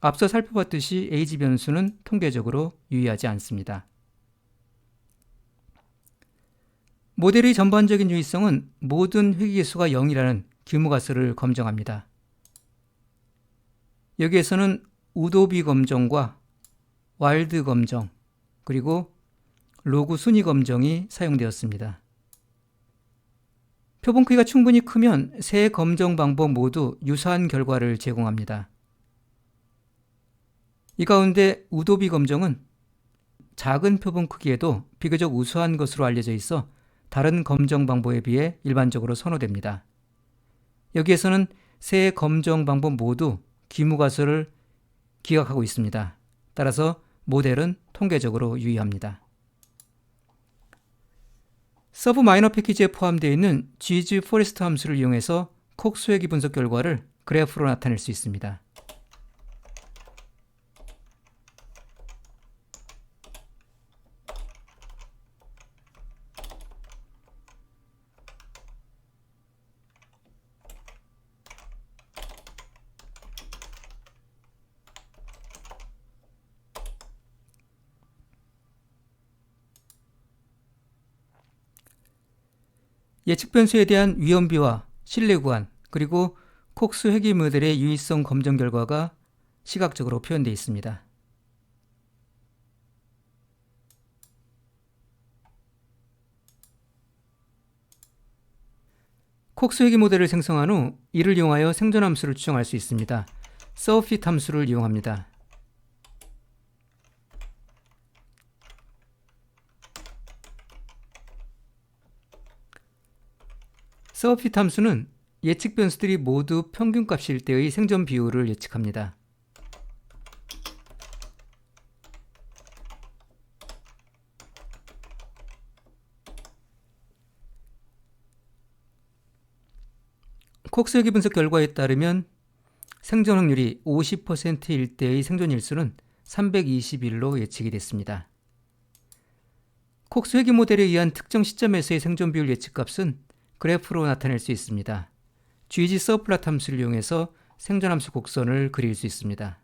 앞서 살펴봤듯이 age 변수는 통계적으로 유의하지 않습니다. 모델의 전반적인 유의성은 모든 회기계수가 0이라는 규모가설을 검정합니다. 여기에서는 우도비 검정과 와일드 검정, 그리고 로그 순위 검정이 사용되었습니다. 표본 크기가 충분히 크면 세 검정 방법 모두 유사한 결과를 제공합니다. 이 가운데 우도비 검정은 작은 표본 크기에도 비교적 우수한 것으로 알려져 있어 다른 검정 방법에 비해 일반적으로 선호됩니다. 여기에서는 세 검정 방법 모두 기무가설을 기각하고 있습니다. 따라서 모델은 통계적으로 유의합니다. 서브 마이너 패키지에 포함되어 있는 GG 포레스트 함수를 이용해서 콕스 회기 분석 결과를 그래프로 나타낼 수 있습니다. 예측 변수에 대한 위험비와 신뢰 구간, 그리고 콕스 회귀 모델의 유의성 검증 결과가 시각적으로 표현되어 있습니다. 콕스 회귀 모델을 생성한 후 이를 이용하여 생존 함수를 추정할 수 있습니다. 서핏 함수를 이용합니다. 서핏 함수는 예측 변수들이 모두 평균값일 때의 생존 비율을 예측합니다. 콕스 회귀 분석 결과에 따르면 생존 확률이 50%일 때의 생존 일수는 320일로 예측이 됐습니다. 콕스 회귀 모델에 의한 특정 시점에서의 생존 비율 예측값은 그래프로 나타낼 수 있습니다. GG 서플롯 함수를 이용해서 생존 함수 곡선을 그릴 수 있습니다.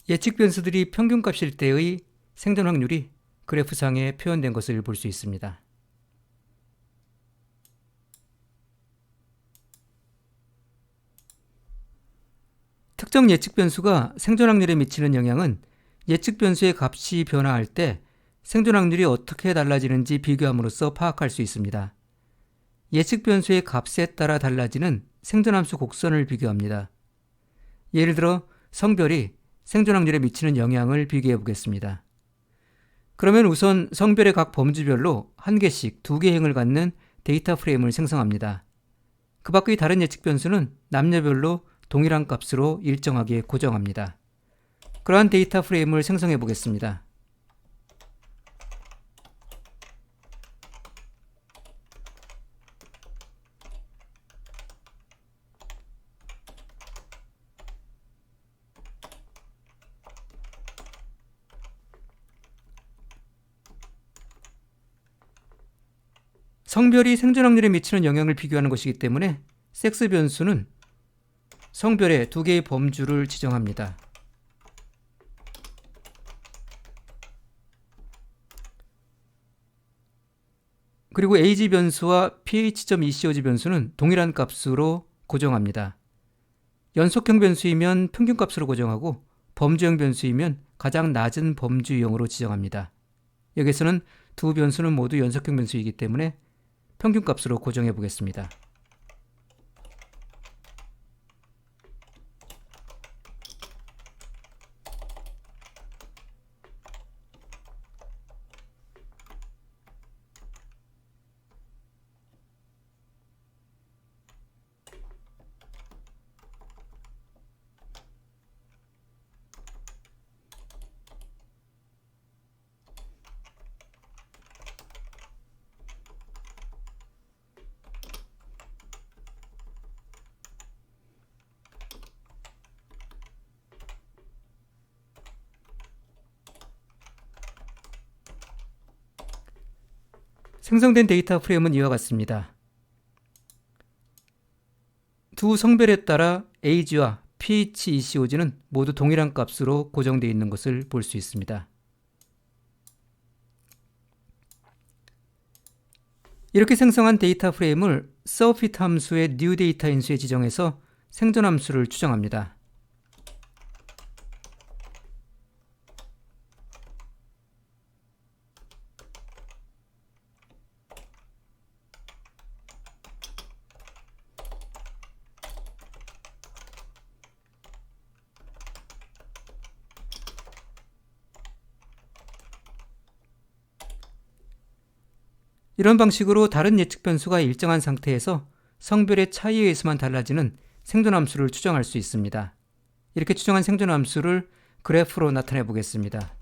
예측 변수들이 평균값일 때의 생존 확률이 그래프상에 표현된 것을 볼 수 있습니다. 특정 예측 변수가 생존 확률에 미치는 영향은 예측 변수의 값이 변화할 때 생존 확률이 어떻게 달라지는지 비교함으로써 파악할 수 있습니다. 예측 변수의 값에 따라 달라지는 생존 함수 곡선을 비교합니다. 예를 들어 성별이 생존 확률에 미치는 영향을 비교해 보겠습니다. 그러면 우선 성별의 각 범주별로 한 개씩 2개 행을 갖는 데이터 프레임을 생성합니다. 그 밖의 다른 예측 변수는 남녀별로 동일한 값으로 일정하게 고정합니다. 그러한 데이터 프레임을 생성해 보겠습니다. 성별이 생존 확률에 미치는 영향을 비교하는 것이기 때문에 섹스 변수는 성별의 2개의 범주를 지정합니다. 그리고 age 변수와 ph.ecog 변수는 동일한 값으로 고정합니다. 연속형 변수이면 평균값으로 고정하고 범주형 변수이면 가장 낮은 범주 유형으로 지정합니다. 여기서는 두 변수는 모두 연속형 변수이기 때문에 평균값으로 고정해 보겠습니다. 생성된 데이터 프레임은 이와 같습니다. 두 성별에 따라 age와 ph.ecog는 모두 동일한 값으로 고정되어 있는 것을 볼 수 있습니다. 이렇게 생성한 데이터 프레임을 서핏 함수의 new data 인수에 지정해서 생존 함수를 추정합니다. 이런 방식으로 다른 예측 변수가 일정한 상태에서 성별의 차이에 의해서만 달라지는 생존함수를 추정할 수 있습니다. 이렇게 추정한 생존함수를 그래프로 나타내 보겠습니다.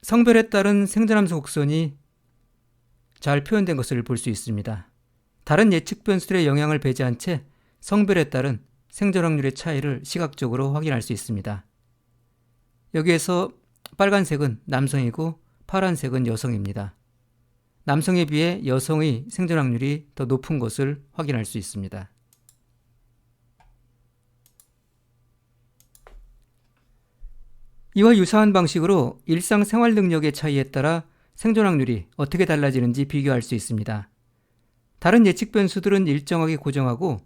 성별에 따른 생존함수 곡선이 잘 표현된 것을 볼 수 있습니다. 다른 예측 변수들의 영향을 배제한 채 성별에 따른 생존 확률의 차이를 시각적으로 확인할 수 있습니다. 여기에서 빨간색은 남성이고 파란색은 여성입니다. 남성에 비해 여성의 생존 확률이 더 높은 것을 확인할 수 있습니다. 이와 유사한 방식으로 일상생활 능력의 차이에 따라 생존 확률이 어떻게 달라지는지 비교할 수 있습니다. 다른 예측 변수들은 일정하게 고정하고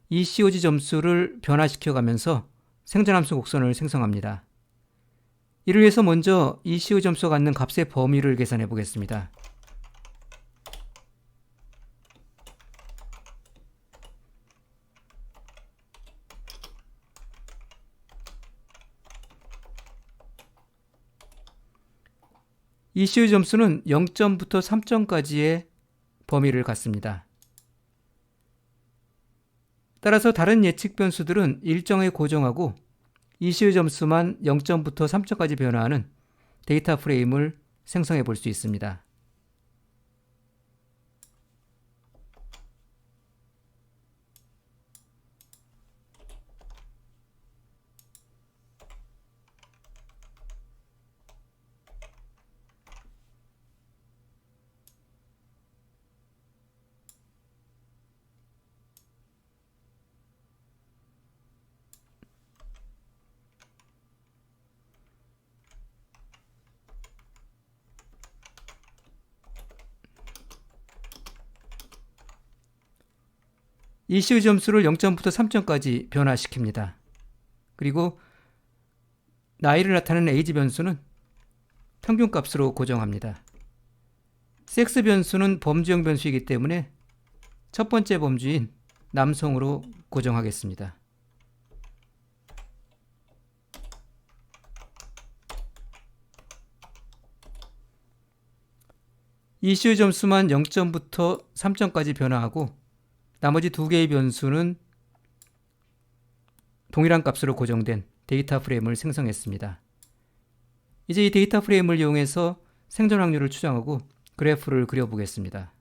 ECOG 점수를 변화시켜가면서 생존함수 곡선을 생성합니다. 이를 위해서 먼저 ECOG 점수가 갖는 값의 범위를 계산해 보겠습니다. ECOG 점수는 0점부터 3점까지의 범위를 갖습니다. 따라서 다른 예측 변수들은 일정에 고정하고 ECOG 점수만 0점부터 3점까지 변화하는 데이터 프레임을 생성해 볼 수 있습니다. ECOG 점수를 0점부터 3점까지 변화시킵니다. 그리고 나이를 나타내는 에이지 변수는 평균값으로 고정합니다. 섹스 변수는 범주형 변수이기 때문에 첫 번째 범주인 남성으로 고정하겠습니다. ECOG 점수만 0점부터 3점까지 변화하고 나머지 두 개의 변수는 동일한 값으로 고정된 데이터 프레임을 생성했습니다. 이제 이 데이터 프레임을 이용해서 생존 확률을 추정하고 그래프를 그려보겠습니다.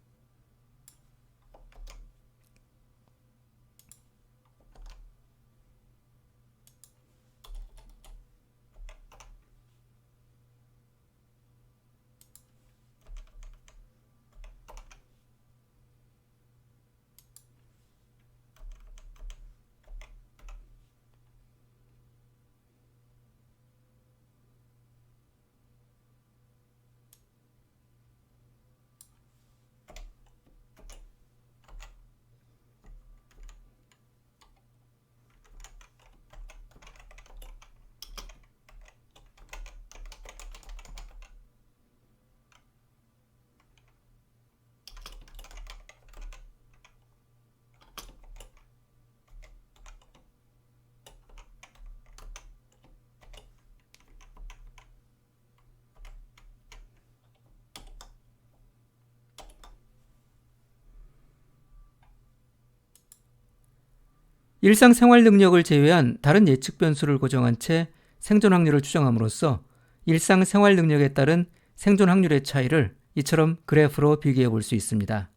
일상생활 능력을 제외한 다른 예측 변수를 고정한 채 생존 확률을 추정함으로써 일상생활 능력에 따른 생존 확률의 차이를 이처럼 그래프로 비교해 볼 수 있습니다.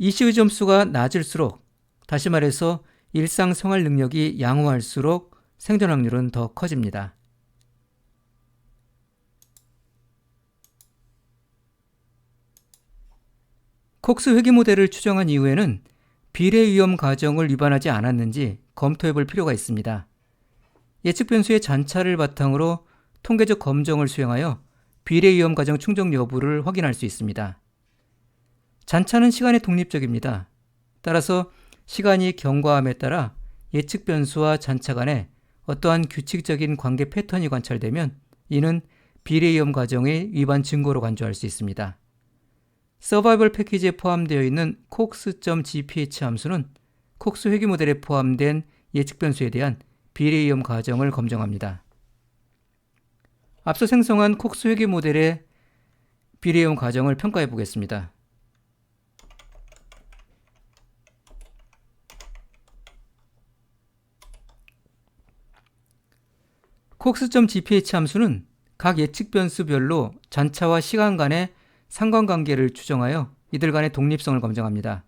이 시의 점수가 낮을수록, 다시 말해서 일상생활 능력이 양호할수록 생존 확률은 더 커집니다. 콕스 회귀 모델을 추정한 이후에는 비례 위험 가정을 위반하지 않았는지 검토해 볼 필요가 있습니다. 예측 변수의 잔차를 바탕으로 통계적 검정을 수행하여 비례 위험 가정 충족 여부를 확인할 수 있습니다. 잔차는 시간의 독립적입니다. 따라서 시간이 경과함에 따라 예측 변수와 잔차 간에 어떠한 규칙적인 관계 패턴이 관찰되면 이는 비례 위험 가정의 위반 증거로 간주할 수 있습니다. 서바이벌 패키지에 포함되어 있는 cox.gph 함수는 콕스 회귀 모델에 포함된 예측 변수에 대한 비례 위험 가정을 검증합니다. 앞서 생성한 콕스 회귀 모델의 비례 위험 가정을 평가해 보겠습니다. cox.gph 함수는 각 예측 변수별로 잔차와 시간 간의 상관관계를 추정하여 이들 간의 독립성을 검증합니다.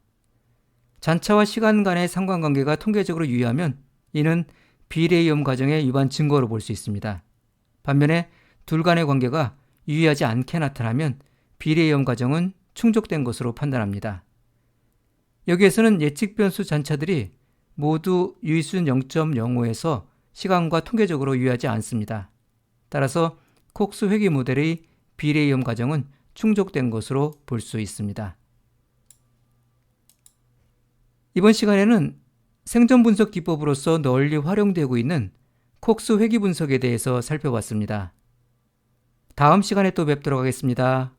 잔차와 시간 간의 상관관계가 통계적으로 유의하면 이는 비례 위험 가정의 위반 증거로 볼 수 있습니다. 반면에 둘 간의 관계가 유의하지 않게 나타나면 비례 위험 가정은 충족된 것으로 판단합니다. 여기에서는 예측 변수 잔차들이 모두 유의수준 0.05에서 시간과 통계적으로 유의하지 않습니다. 따라서 콕스 회귀 모델의 비례 위험 가정은 충족된 것으로 볼 수 있습니다. 이번 시간에는 생존 분석 기법으로서 널리 활용되고 있는 콕스 회귀 분석에 대해서 살펴봤습니다. 다음 시간에 또 뵙도록 하겠습니다.